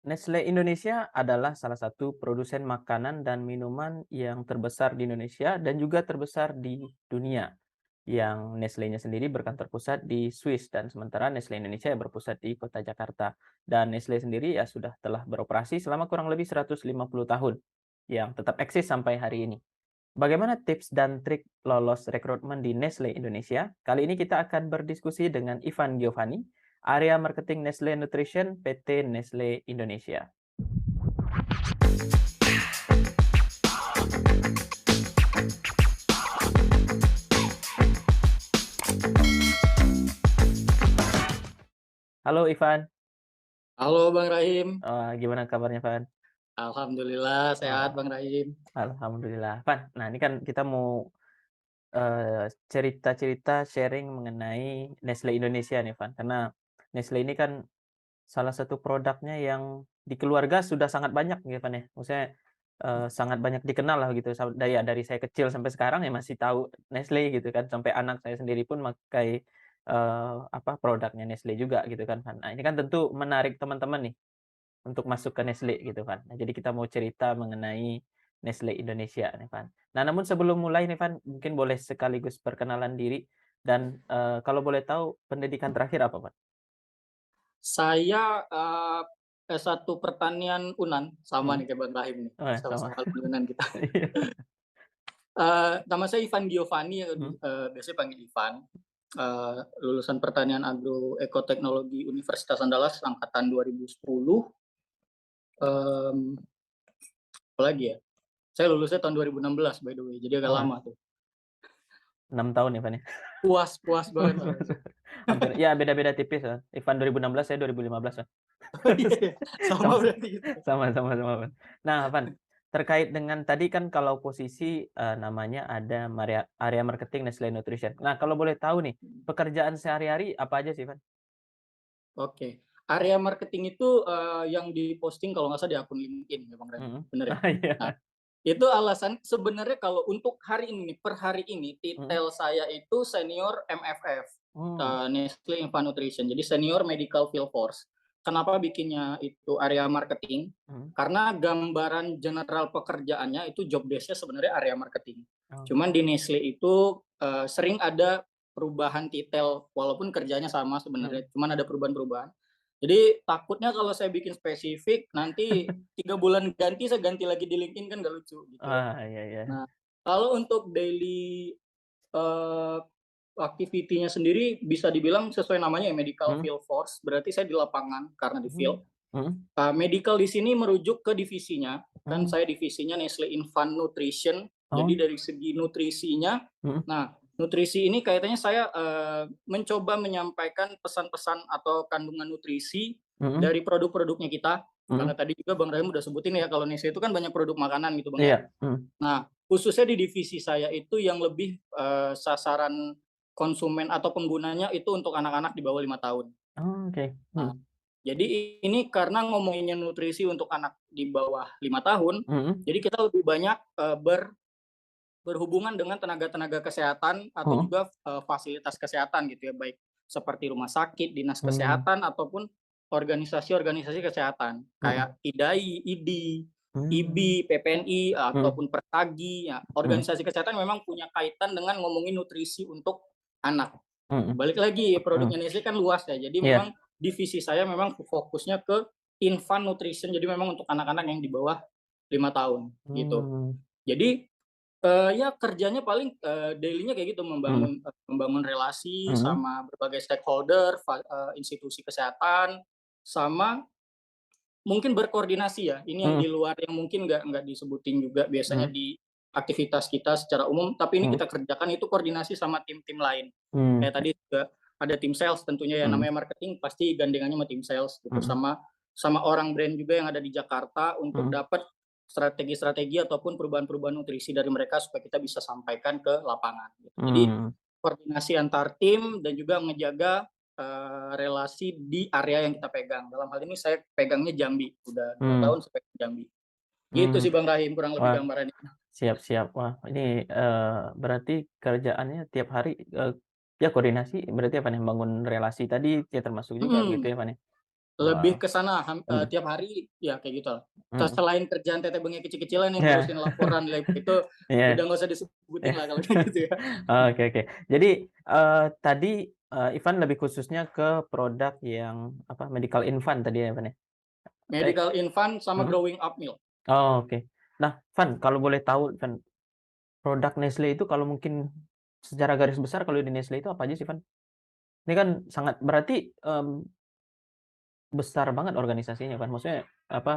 Nestle Indonesia adalah salah satu produsen makanan dan minuman yang terbesar di Indonesia dan juga terbesar di dunia. Yang Nestle-nya sendiri berkantor pusat di Swiss dan sementara Nestle Indonesia yang berpusat di kota Jakarta. Dan Nestle sendiri ya sudah telah beroperasi selama kurang lebih 150 tahun yang tetap eksis sampai hari ini. Bagaimana tips dan trik lolos rekrutmen di Nestle Indonesia? Kali ini kita akan berdiskusi dengan Ivan Giovanni, Area Marketing Nestle Nutrition PT Nestle Indonesia. Halo Ivan. Halo Bang Rahim, Gimana kabarnya Van? alhamdulillah sehat Oh, Bang Rahim. alhamdulillah. Van, nah ini kan kita mau cerita-cerita sharing mengenai Nestle Indonesia nih Van, karena Nestle ini kan salah satu produknya yang di keluarga sudah sangat banyak gitu Van ya. Maksudnya sangat banyak dikenal lah gitu dari saya kecil sampai sekarang ya masih tahu Nestle gitu kan, sampai anak saya sendiri pun pakai produknya Nestle juga gitu kan Van. Nah ini kan tentu menarik teman-teman nih untuk masuk ke Nestle gitu kan. Nah, jadi kita mau cerita mengenai Nestle Indonesia nih Van. Nah, namun sebelum mulai nih Van, mungkin boleh sekaligus perkenalan diri dan, kalau boleh tahu pendidikan terakhir apa, Van? Saya, S1 Pertanian UNAN, sama Mhm. nih kayak Bang Rahim nih, Oh, ya, sama. sama-sama alumni UNAN kita. Iya. Nama saya Ivan Giovanni, Mhm. biasanya panggil Ivan, lulusan Pertanian Agroekoteknologi Universitas Andalas angkatan 2010, mmm, apalagi ya, saya lulusnya tahun 2016 by the way, jadi agak Oh, lama tuh. 6 tahun ya, Van, ya? Puas puas banget saya. Hampir ya beda-beda tipis lah. Ivan 2016, saya 2015 Van. Oh iya ya, sama Sama berarti kita. sama, Van. Nah, Van, terkait dengan tadi kan kalau posisi, namanya ada area marketing Nestle Nutrition. Nah, kalau boleh tahu nih, pekerjaan sehari-hari apa aja sih, Van? Oke. Area marketing itu, yang di-posting kalau nggak salah di akun LinkedIn ya, Bang Rem, Mhm. bener ya? Oh, Nah, iya. itu alasan sebenarnya kalau untuk hari ini nih, per hari ini Mhm. titel saya itu senior MFF, Oh, Nestle Infant Nutrition, jadi senior medical field force. Kenapa bikinnya itu area marketing? mhm. Karena gambaran general pekerjaannya itu job desk-nya sebenarnya area marketing. Oke. Cuman di Nestle itu, sering ada perubahan titel walaupun kerjanya sama Mhm. sebenarnya, cuman ada perubahan-perubahan. Jadi takutnya kalau saya bikin spesifik, nanti 3 bulan ganti, saya ganti lagi di LinkedIn kan nggak lucu gitu ya. Wah, iya iya. Nah, kalau untuk daily, eee, activity-nya sendiri bisa dibilang sesuai namanya ya medical Mhm. field force, berarti saya di lapangan karena di Mmm. field. Mhm. Medical di sini merujuk ke divisinya, kan Mmm. saya divisinya Nestle Infant Nutrition, Oh. jadi dari segi nutrisinya, Mhm. nah nutrisi ini kaitannya saya, mencoba menyampaikan pesan-pesan atau kandungan nutrisi Mhm. dari produk-produknya kita, karena Mhm. tadi juga Bang Rahim udah sebutin ya kalau Nestle itu kan banyak produk makanan gitu Bang ya. Iya. Mhm. Nah, khususnya di divisi saya itu yang lebih, sasaran konsumen atau penggunanya itu untuk anak-anak di bawah 5 tahun. Oh, oke. Nah, Mhm. jadi ini karena ngomonginnya nutrisi untuk anak di bawah 5 tahun, Mhm. jadi kita lebih banyak, berhubungan dengan tenaga-tenaga kesehatan atau Mhm. juga, fasilitas kesehatan gitu ya, baik seperti rumah sakit, dinas Mmm. kesehatan, ataupun organisasi-organisasi kesehatan, Mhm. kayak IDAI, IDI, Mmm. IBI, PPNI, Mhm. ataupun Pertagi, ya Mhm. organisasi kesehatan memang punya kaitan dengan ngomongin nutrisi untuk anak. Mhm. Balik lagi Mhm. produknya Nestle kan luas ya, jadi Iya. memang divisi saya memang fokusnya ke infant nutrition, jadi memang untuk anak-anak yang di bawah 5 tahun, gitu. Mmm. Jadi, ya kerjanya paling, daily-nya kayak gitu, Mhm. membangun relasi Mhm. sama berbagai stakeholder, institusi kesehatan, sama mungkin berkoordinasi ya, ini yang di Mhm. luar yang mungkin nggak disebutin juga biasanya Mhm. di aktivitas kita secara umum, tapi ini Mhm. kita kerjakan itu koordinasi sama tim-tim lain. Mmm. Kayak tadi juga ada tim sales tentunya ya, Mhm. namanya marketing pasti gandengannya sama tim sales gitu, Mhm. sama sama orang brand juga yang ada di Jakarta untuk Mhm. dapat strategi-strategi ataupun perubahan-perubahan nutrisi dari mereka supaya kita bisa sampaikan ke lapangan gitu. Jadi Mmm. koordinasi antar tim dan juga menjaga, relasi di area yang kita pegang. Dalam hal ini saya pegangnya Jambi, udah 2 Mmm. tahun saya pegang Jambi. Gitu Mmm. sih Bang Rahim kurang lebih Wah, gambarannya. siap siap. Wah, ini, berarti kerjaannya tiap hari, ya koordinasi berarti apa nih, bangun relasi tadi ya termasuk juga gitu Mhm. ya, Van, ya? Lebih Wow. ke sana Mhm, tiap hari ya kayak gitulah. mhm. Selain kerjaan teteh bengek kecil-kecilan yang Iya, ngurusin laporan lab itu iya, udah nggak usah iya. disebutin lah kalau kayak gitu ya. Oke, oke. Jadi, tadi, Ivan lebih khususnya ke produk yang apa, medical infant tadi ya, Ivan, ya? Medical infant sama Mhm. growing up milk. Oh, oke. Nah, Van, kalau boleh tahu, Van, produk Nestle itu kalau mungkin secara garis besar kalau di Nestle itu apa aja sih, Van? Ini kan sangat berarti, besar banget organisasinya kan? Maksudnya apa,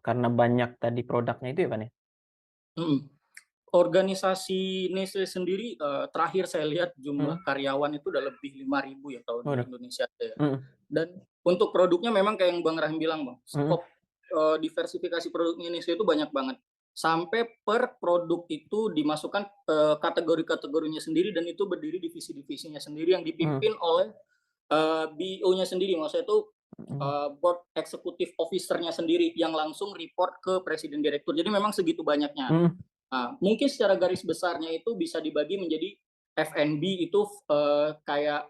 karena banyak tadi produknya itu ya, Van, ya? Mhm. Organisasi Nestle sendiri, terakhir saya lihat jumlah Mhm. karyawan itu udah lebih 5.000 ya kalau di Waduh. Indonesia ya. Mhm, Dan untuk produknya memang kayak yang Bang Rahim bilang, Bang, mhm, skop, diversifikasi produknya Indonesia itu banyak banget. Sampai per produk itu dimasukkan, kategori-kategorinya sendiri dan itu berdiri divisi-divisinya sendiri yang mhm, dipimpin oleh, BO-nya sendiri. Maksudnya itu, mhm, Board Executive Officer-nya sendiri yang langsung report ke presiden direktur. Jadi memang segitu banyaknya. mhm. Nah, mungkin secara garis besarnya itu bisa dibagi menjadi F&B itu, kayak,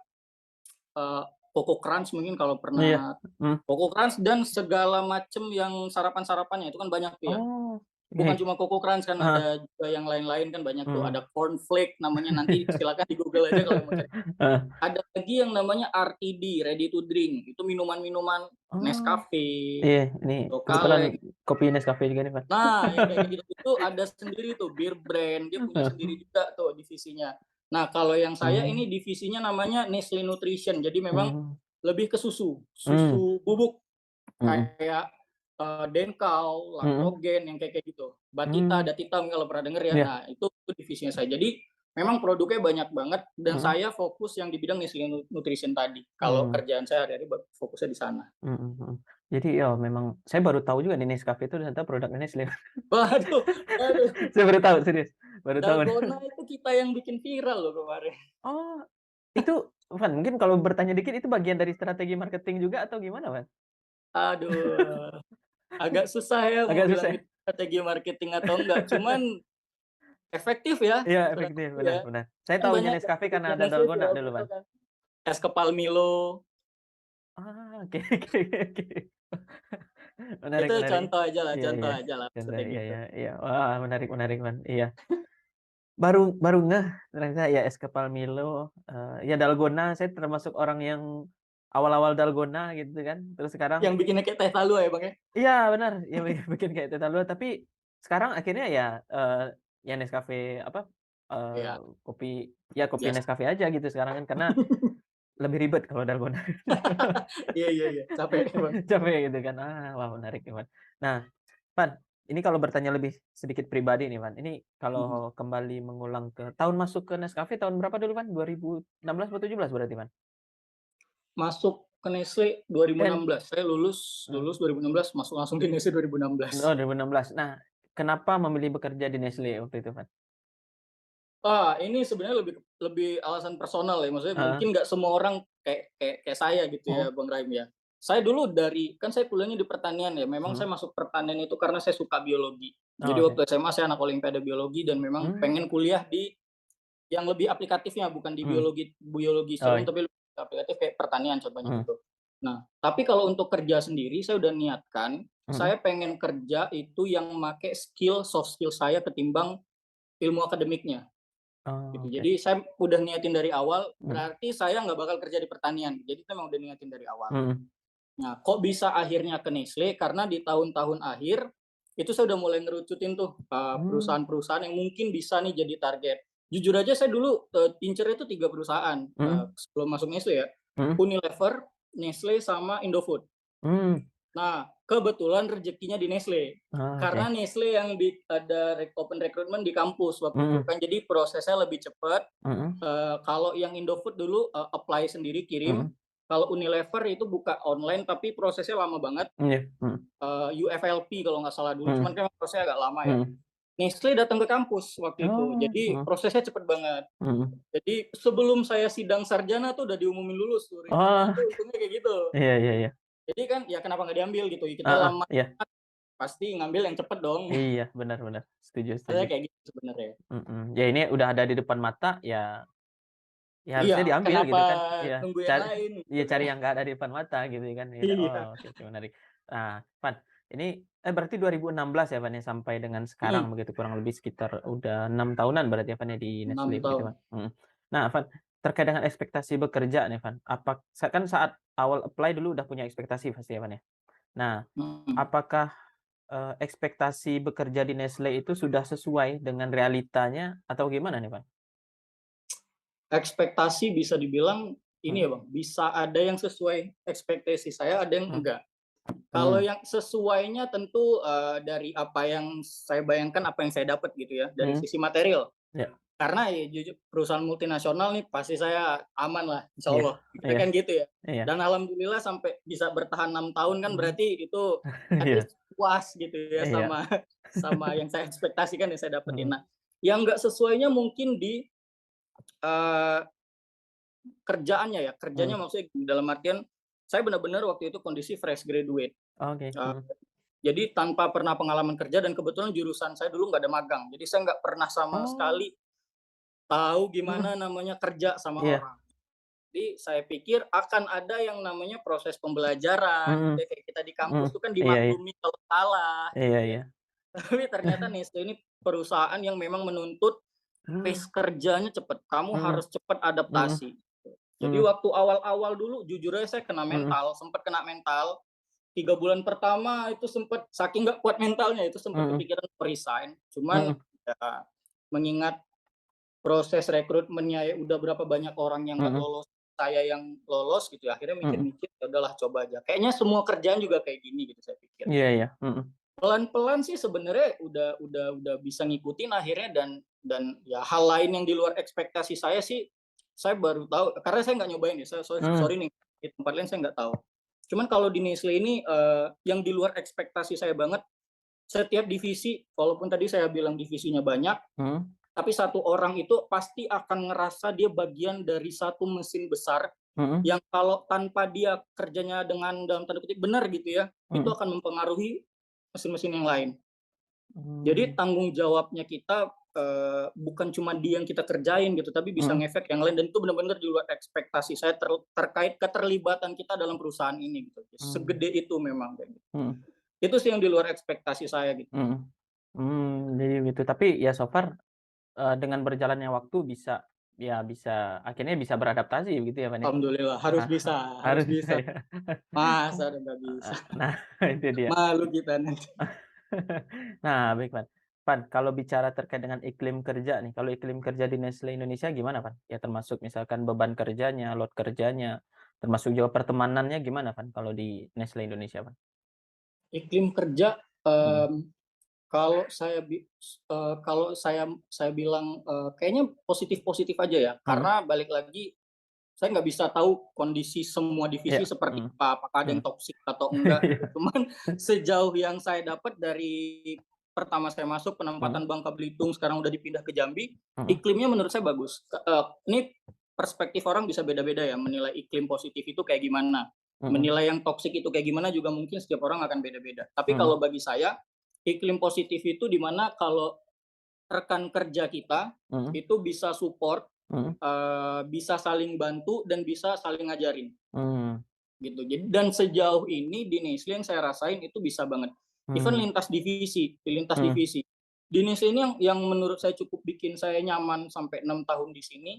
eee, Koko Crunch mungkin kalau Iya. pernah Mhm. Koko Crunch dan segala macam yang sarapan-sarapannya itu kan banyak tuh ya. Oh, Bukan oke. cuma Koko Crunch kan Heeh. ada juga yang lain-lain kan banyak tuh, Mhm. ada cornflake namanya nanti silakan di-Google aja kalau mau cari. Heeh. Ada lagi yang namanya RTD, ready to drink, itu minuman-minuman Oh, Nescafe, iya, ini kebetulan Lokale. kopi Nescafe juga nih, Pak. Nah, yang kayak gitu itu ada sendiri tuh Beer Brand, dia punya sendiri juga tuh divisinya. Nah, kalau yang saya Mmm, ini divisinya namanya Nestle Nutrition, jadi memang mmm, lebih ke susu, mmm, susu bubuk mhm, kayak, Denkau, mhm, Lactogen yang kayak gitu. Batita, mmm, Datita mungkin kalau pernah denger ya. iya, Nah, itu divisinya saya. Jadi memang produknya banyak banget dan mhm, saya fokus yang di bidang Nestle Nutrition tadi. Kalau mmm, kerjaan saya hari-hari fokusnya di sana. mhm, mhm. Jadi ya memang saya baru tahu juga nih Nescafe itu ternyata produknya Nestle. Waduh waduh, Saya baru tahu serius, baru tahu nih. Dalgona itu kita yang bikin viral loh kemarin. Oh, itu Van, mungkin kalau bertanya dikit itu bagian dari strategi marketing juga atau gimana, Van? Aduh, agak susah ya mau Agak bilang susah ya? itu strategi marketing atau enggak, cuman efektif ya, Iya, efektif, strategi benar, ya. benar. Saya Kan tahunya banyak Nescafe karena produknya ada Nestle dalgona viral dulu, viral Van. kan. Es kepal Milo, Ah, oke, oke, oke. Menarik, itu menarik. Iya, contoh iya. aja lah Contoh, kayak iya, gitu. iya, iya. Wah, menarik, menarik, Van. Iya. Baru baru ngeh ternyata ya es kepal Milo, ya dalgona saya termasuk orang yang awal-awal dalgona gitu kan, terus sekarang Yang bikinnya kayak teh talua ya, Bang, ya? iya benar, ya bikin kayak Tetalua, tapi sekarang akhirnya ya, ya Nescafe apa, eee, Iya, kopi ya kopi biasa. Nescafe aja gitu sekarang kan, karena lebih ribet kalau dalgona. Iya iya iya, capek emang. Capek gitu kan. Wah menarik nih, Van. Nah, Van, ini kalau bertanya lebih sedikit pribadi nih, Van. Ini Mhm. kalau kembali mengulang ke tahun masuk ke Nescafe tahun berapa dulu, Van? 2016 atau 17 berarti, Van? Masuk ke Nestle Kan 2016, saya lulus eee, lulus 2016, masuk langsung di Nestle 2016. oh 2016. Nah, kenapa memilih bekerja di Nestle waktu itu, Van? Ini sebenarnya lebih lebih alasan personal ya, maksudnya Heeh, mungkin nggak semua orang kayak saya gitu ya, mhm, Bang Rahim ya. Saya dulu kan saya kuliahnya di pertanian ya, memang saya mhm. masuk pertanian itu karena saya suka biologi. Jadi Oh, oke. waktu SMA saya anak olimpiade biologi dan memang Mmm, pengen kuliah di yang lebih aplikatifnya, bukan di mhm. biologi biologi Oh, secara umum, tapi lebih aplikatif kayak pertanian contohnya mhm, gitu. Nah, tapi kalau untuk kerja sendiri saya udah niatkan, mhm. saya pengen kerja itu yang make soft skill saya ketimbang ilmu akademiknya. Oh, Gitu. oke. Jadi saya udah niatin dari awal, Mhm, berarti saya nggak bakal kerja di pertanian. Jadi saya memang udah niatin dari awal. mhm, Nah, kok bisa akhirnya ke Nestle? Karena di tahun-tahun akhir itu saya udah mulai ngerucutin tuh mmm, perusahaan-perusahaan yang mungkin bisa nih jadi target. Jujur aja saya dulu incernya itu 3 perusahaan mhm, sebelum masuk Nestle ya. mhm. Unilever, Nestle sama Indofood. Mmm, Nah, kebetulan rezekinya di Nestle. oh, Karena oke. Nestle yang ada open recruitment di kampus waktu itu Mhm, kan, jadi prosesnya lebih cepat. mhm, Kalau yang Indofood dulu, apply sendiri kirim, mhm. kalau Unilever itu buka online tapi prosesnya lama banget, Iya, mhm, UFLP kalau nggak salah dulu, cuman mhm, kan prosesnya agak lama ya. mhm. Nestle datang ke kampus waktu itu, Oh, jadi mhm, prosesnya cepet banget. mhm. Jadi sebelum saya sidang sarjana tuh udah diumumin lulus tuh, rezekinya Oh, tuh untungnya kayak gitu. iya, iya, iya. Jadi kan ya kenapa nggak diambil gitu, kita Heeh, lama iya, pasti ngambil yang cepet dong. iya, benar, benar. Setuju, setuju. Rasanya kayak gitu sebenarnya. Mhm, ya ini udah ada di depan mata, ya Ya Iya, harusnya diambil kenapa gitu kan, iya, nunggu yang cari lain iya gitu kan. cari yang nggak ada di depan mata gitu kan, ya. Oh, Iya, oke oke menarik. Nah, Van, ini berarti 2016 ya, Van, ya, sampai dengan sekarang mhm, begitu, kurang lebih sekitar udah 6 tahunan berarti ya, Van, ya, di 6 Nestlé begitu, tahun. Van? Mhm. Nah, Van, terkait dengan ekspektasi bekerja nih, Van, kan saat awal apply dulu udah punya ekspektasi pasti ya, Van, ya? Nah, Mhm. apakah, ekspektasi bekerja di Nestlé itu sudah sesuai dengan realitanya atau gimana nih, Van? Ekspektasi bisa dibilang ini Mhm, ya Bang, bisa ada yang sesuai ekspektasi saya, ada yang mhm, enggak. Kalau mmm, yang sesuainya tentu, dari apa yang saya bayangkan, apa yang saya dapat gitu ya, dari mhm, sisi material. iya Karena ya jujur perusahaan multinasional nih pasti saya aman lah, insya iya Allah, pikirnya iya kan gitu ya. iya, Dan alhamdulillah sampai bisa bertahan 6 tahun kan mhm, berarti itu at iya least puas gitu ya iya, sama sama yang saya ekspektasikan yang saya dapetin. mhm, Nah, yang nggak sesuainya mungkin di, eee, kerjaannya ya, kerjanya mhm, maksudnya dalam artian, saya benar-benar waktu itu kondisi fresh graduate, oke, eee, mhm. jadi tanpa pernah pengalaman kerja dan kebetulan jurusan saya dulu nggak ada magang. Jadi saya nggak pernah sama Oh, sekali tahu mhm, gimana namanya kerja sama iya, orang. Jadi saya pikir akan ada yang namanya proses pembelajaran gitu mhm ya, kayak kita di mhm, kampus tuh kan iya iya dimaklumi kalau salah iya gitu ya. iya, Tapi ternyata Nestle ini perusahaan yang memang menuntut mmm, pace kerjanya cepat, kamu mhm harus cepat mhm adaptasi. Jadi mhm waktu awal-awal dulu jujur aja saya kena mhm mental, sempat kena mental, 3 bulan pertama itu sempat saking nggak kuat mentalnya itu sempat mhm kepikiran untuk resign, cuman mhm ya mengingat proses rekrutmennya ya udah berapa banyak orang yang nggak mhm lolos, saya yang lolos gitu ya, akhirnya mhm, mikir-mikir, ya udahlah coba aja. Kayaknya semua kerjaan juga kayak gini gitu saya pikir. iya iya, mhm Pelan-pelan sih sebenarnya udah bisa ngikutin akhirnya dan ya hal lain yang di luar ekspektasi saya sih, saya baru tahu karena saya nggak nyobain ya, saya mhm sorry nih, di tempat lain saya nggak tahu. Cuman kalau di Nestle ini, yang di luar ekspektasi saya banget, setiap divisi walaupun tadi saya bilang divisinya banyak, mhm tapi satu orang itu pasti akan ngerasa dia bagian dari satu mesin besar, mhm yang kalau tanpa dia kerjanya dengan dalam tanda kutip "benar" gitu ya, itu mhm, akan mempengaruhi mesin-mesin yang lain. Jadi mmm, tanggung jawabnya kita, bukan cuma di yang kita kerjain gitu, tapi bisa mhm ngefek yang lain dan itu benar-benar di luar ekspektasi saya terkait keterlibatan kita dalam perusahaan ini gitu. mmm, Segede itu memang kayak gitu. mhm Itu sih yang di luar ekspektasi saya gitu. mhm, jadi gitu, tapi ya so far, dengan berjalannya waktu bisa akhirnya bisa beradaptasi begitu ya, Van, ya? Alhamdulillah harus Ah, bisa harus harus bisa bisa. ya. Masa udah nggak bisa. Nah itu dia. Malu kita nanti. Nah, baik, Van. Van, kalau bicara terkait dengan iklim kerja nih, kalau iklim kerja di Nestle Indonesia gimana, Van? Ya termasuk misalkan beban kerjanya, load kerjanya, termasuk juga pertemanannya gimana, Van, kalau di Nestle Indonesia, Van? Iklim kerja, Mhm, kalau saya bilang, kayaknya positif-positif aja ya, mhm, karena balik lagi saya nggak bisa tahu kondisi semua divisi iya, seperti mhm, apa, apakah ada mhm. yang toksik atau enggak Iya, gitu. Cuman sejauh yang saya dapat dari pertama saya masuk mhm, penempatan Bangka Belitung, sekarang udah dipindah ke Jambi, mhm, iklimnya menurut saya bagus. Ini perspektif orang bisa beda-beda ya menilai iklim positif itu kayak gimana. mhm, Menilai yang toksik itu kayak gimana juga mungkin setiap orang akan beda-beda. Tapi mhm, kalau bagi saya, iklim positif itu di mana kalau rekan kerja kita mhm, itu bisa support, mhm, bisa saling bantu dan bisa saling ngajarin, mmm, gitu. Jadi dan sejauh ini di Nestle yang saya rasain itu bisa banget. Even mmm, lintas mhm, divisi. Di Nestle ini yang menurut saya cukup bikin saya nyaman sampai 6 tahun di sini,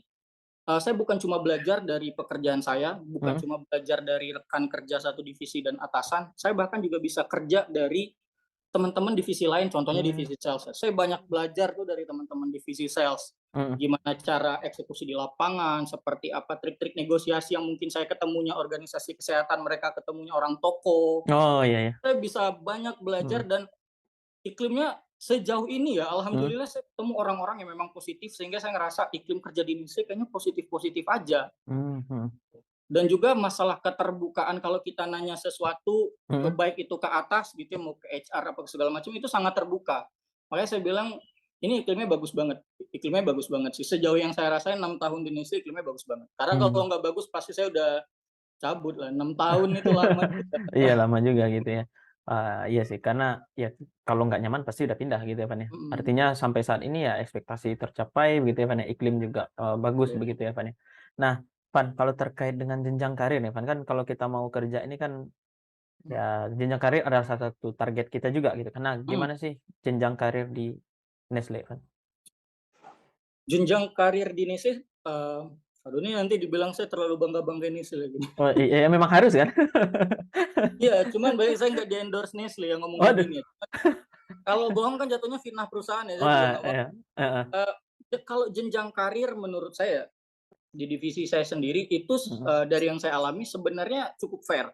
saya bukan cuma belajar dari pekerjaan saya, bukan mhm, cuma belajar dari rekan kerja satu divisi dan atasan, saya bahkan juga bisa kerja dari teman-teman divisi lain, contohnya mmm, divisi sales. Saya banyak belajar tuh dari teman-teman divisi sales. mhm. Gimana cara eksekusi di lapangan, seperti apa trik-trik negosiasi yang mungkin saya ketemunya organisasi kesehatan, mereka ketemunya orang toko. Oh, iya iya, Saya bisa banyak belajar mhm, dan iklimnya sejauh ini ya, mhm, alhamdulillah saya ketemu orang-orang yang memang positif, sehingga saya ngerasa iklim kerja di Indonesia kayaknya positif-positif aja. mmm, mhm, Dan juga masalah keterbukaan kalau kita nanya sesuatu, mhm, baik itu ke atas gitu ya, mau ke HR apa segala macam itu sangat terbuka. Makanya saya bilang, ini iklimnya bagus banget sih. Sejauh yang saya rasain 6 tahun di Indonesia iklimnya bagus banget. Karena kalau mmm. nggak bagus pasti saya udah cabut lah, 6 tahun itu lama juga. Iya lama juga gitu ya. Iya sih karena ya kalau nggak nyaman pasti udah pindah gitu ya, Van, ya. Mhm, Artinya sampai saat ini ya ekspektasi tercapai begitu ya, Van, ya, iklim juga, bagus iya. begitu ya, Van, ya. Nah, Van, kalau terkait dengan jenjang karir nih, Van, kan kalau kita mau kerja ini kan, ya jenjang karir adalah salah satu target kita juga gitu. Karena Mhm. gimana sih jenjang karir di Nestle, Van? Jenjang karir di Nestle, aduh ini nanti dibilang saya terlalu bangga-banggain Nestle lagi. Oh, iya memang harus kan? Iya, cuman baik saya nggak di-endorse Nestle yang ngomong kayak Waduh. gini ya. Kalau bohong kan jatuhnya fitnah perusahaan ya, saya juga Wah, nggak mau. iya, heeh, Kalau jenjang karir menurut saya, di divisi saya sendiri itu mhm, dari yang saya alami sebenarnya cukup fair.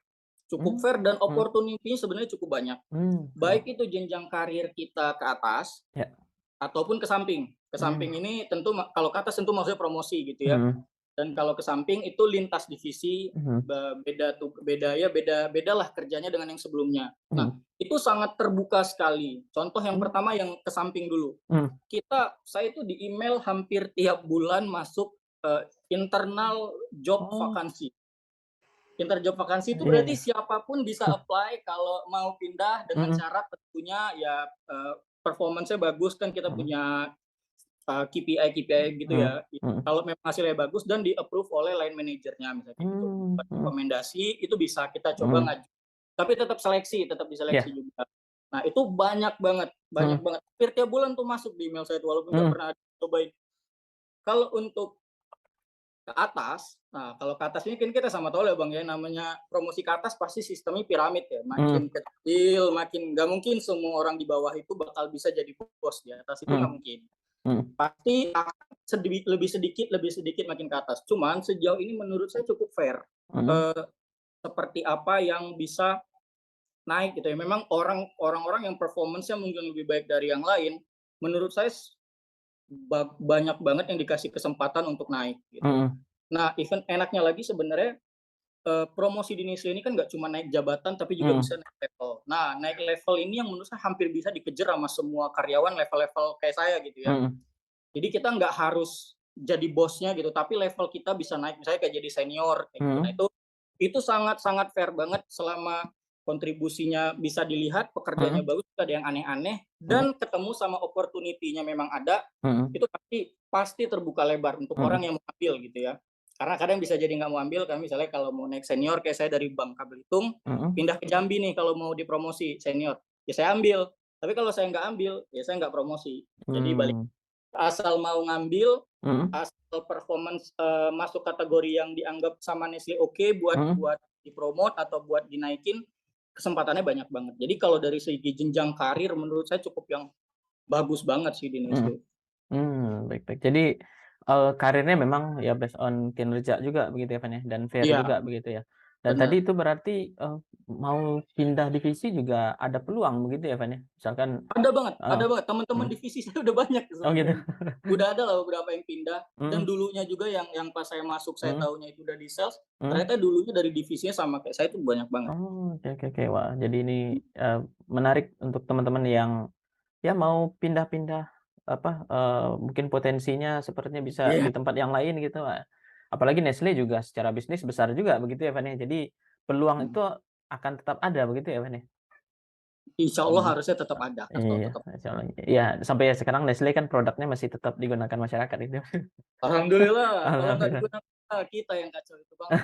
Cukup mmm, fair dan mhm, opportunity-nya sebenarnya cukup banyak. mhm, Baik itu jenjang karir kita ke atas ya, ataupun ke samping. Ke mmm, samping ini tentu kalau ke atas tentu maksudnya promosi gitu ya. mhm, Dan kalau ke samping itu lintas divisi, mhm, beda tuh beda ya beda bedalah kerjanya dengan yang sebelumnya. Nah, mhm, itu sangat terbuka sekali. Contoh yang mmm, pertama yang ke samping dulu. mhm, Saya itu di email hampir tiap bulan masuk, internal job oh, vakansi. Job vakansi itu iya berarti iya, siapapun bisa apply kalau mau pindah dengan mhm, syarat tentunya ya, performance-nya bagus kan kita mhm, punya, KPI gitu mhm, ya. mhm, Kalau memang hasilnya bagus dan di-approve oleh line manajernya misalnya kayak gitu. mhm, Rekomendasi itu bisa kita coba mhm, ngajuin, tapi tetap diseleksi iya, juga. Nah itu banyak mhm, banget, hampir tiap bulan tuh masuk di email saya tuh walaupun nggak mhm, pernah cobain. Kalau untuk ke atas, nah kalau ke atas ini kan kita sama tahu ya Bang ya, namanya promosi ke atas pasti sistemnya piramid ya, makin mhm, kecil, makin nggak mungkin semua orang di bawah itu bakal bisa jadi bos di atas, itu nggak mhm, mungkin. mhm, Pasti akan lebih sedikit makin ke atas. Cuman sejauh ini menurut saya cukup fair, mhm, eee, seperti apa yang bisa naik gitu ya. Memang orang-orang yang performance-nya mungkin lebih baik dari yang lain, menurut saya banyak banget yang dikasih kesempatan untuk naik gitu. mhm, Nah, even enaknya lagi sebenarnya, promosi di Nestle ini kan nggak cuma naik jabatan, tapi juga mhm, bisa naik level. Nah, naik level ini yang menurut saya hampir bisa dikejar sama semua karyawan level-level kayak saya gitu ya. mhm, Jadi kita nggak harus jadi bosnya gitu, tapi level kita bisa naik misalnya kayak jadi senior kayak gitu. Nah, mhm, itu sangat sangat fair banget selama kontribusinya bisa dilihat, pekerjaannya mhm, bagus, nggak ada yang aneh-aneh, mhm, dan ketemu sama opportunity-nya memang ada, mhm, itu pasti pasti terbuka lebar untuk orang mhm, yang mau ambil gitu ya. Karena kadang bisa jadi nggak mau ambil kan misalnya kalau mau naik senior kayak saya dari Bangka Belitung, mhm, pindah ke Jambi nih kalau mau dipromosi senior, ya saya ambil. Tapi kalau saya nggak ambil, ya saya nggak promosi. Jadi balik mmm, asal mau ngambil, mhm, asal performance, masuk kategori yang dianggap sama Nestle oke buat mhm, buat dipromot atau buat dinaikin, kesempatannya banyak banget. Jadi kalau dari segi jenjang karir menurut saya cukup yang bagus banget sih di mhm. Nestle. Baik baik. Jadi, karirnya memang ya based on kinerja juga begitu ya, Van, ya, dan fair juga Iya, begitu ya. Dan tadi bener. itu berarti, mau pindah divisi juga ada peluang begitu ya, Van, ya? Misalkan heeh, Ada banget, teman-teman mhm. divisi saya udah banyak Oh sebenarnya gitu? yang udah ada lah beberapa yang pindah, dan Mhm, dulunya juga yang pas saya masuk saya mhm, taunya itu udah di sales, mhm. ternyata dulunya dari divisinya sama kayak saya itu banyak banget. Oh, oke oke oke. Wah, jadi ini, menarik untuk teman-teman yang ya mau pindah-pindah apa, mungkin potensinya sepertinya bisa di Iya, tempat yang lain gitu, apalagi Nestle juga secara bisnis besar juga begitu ya, Van, ya. Jadi peluang mhm. itu akan tetap ada begitu ya, Van, ya? Insyaallah Mhm. harusnya tetap ada kok, Iya, tetap. masyaallah. Iya, sampai sekarang Nestle kan produknya masih tetap digunakan masyarakat itu. Alhamdulillah, kalau nggak Alhamdulillah. digunakan kita yang kacau itu, Bang.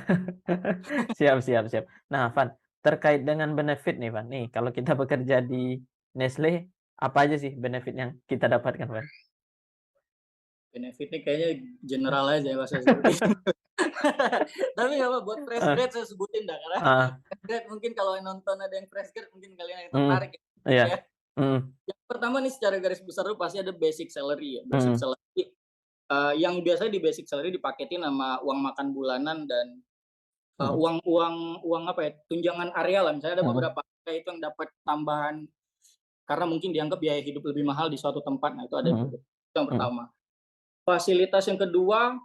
Siap siap siap. Nah, Van, terkait dengan benefit nih, Van, nih kalau kita bekerja di Nestle, apa aja sih benefit yang kita dapatkan, Van? Benefit-nya kayaknya general aja ya, Mas, saya sebutin. Tapi nggak apa, buat fresh Heeh, grade saya sebutin dah, karena heeh, fresh grade mungkin kalau yang nonton ada yang fresh grade mungkin kalian yang mhm, tertarik iya, ya. mhm, Yang pertama nih secara garis besar tuh pasti ada basic salary ya, basic mhm, salary, yang biasanya di basic salary dipaketin sama uang makan bulanan dan, mhm, uang uang uang apa ya, tunjangan area lah, misalnya ada mhm, beberapa area itu yang dapat tambahan karena mungkin dianggap biaya hidup lebih mahal di suatu tempat, nah itu ada mhm, itu. Itu yang mhm, pertama. Fasilitas yang kedua,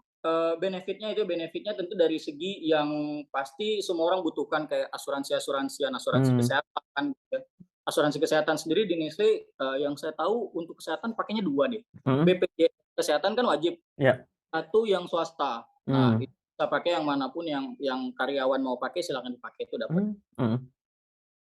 benefitnya tentu dari segi yang pasti semua orang butuhkan kayak asuransi-asuransian, asuransi mmm, kesehatan gitu ya. Asuransi kesehatan sendiri di Nestle, yang saya tahu untuk kesehatan pakainya 2 deh. mhm, BPJS kesehatan kan wajib, iya, satu yang swasta. Nah, mmm, itu bisa pakai yang manapun yang karyawan mau pakai silakan dipakai, itu dapat. mhm,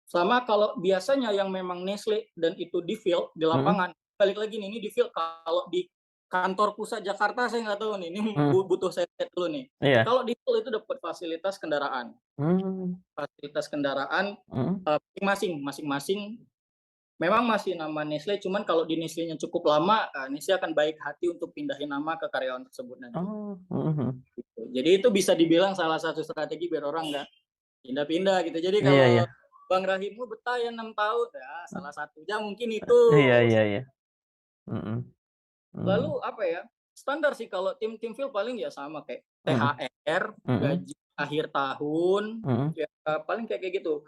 Sama kalau biasanya yang memang Nestle dan itu di field, di mhm, lapangan, balik lagi nih, ini di field kalau di kantor pusat Jakarta saya nggak tahu nih, ini Mhm. butuh saya cek dulu nih. Iya. Kalau di tol itu dapat fasilitas kendaraan. Mmm. Fasilitas kendaraan, Mhm. masing-masing memang masih nama Nestle, cuman kalau di Nestle-nya cukup lama, Nestle akan baik hati untuk pindahin nama ke karyawan tersebut nanti, Oh, mhm mhm. gitu. Jadi itu bisa dibilang salah satu strategi biar orang nggak pindah-pindah gitu. Jadi Iya kalau iya. Bang Rahim, "Oh betah ya 6 tahun," ya Heeh. salah satunya mungkin itu. Iya iya iya. Mhm. Mmm. Lalu apa ya, standar sih kalau tim-tim field paling ya sama kayak Mhm. THR, Mhm. gaji akhir tahun, Mhm. ya paling kayak gitu.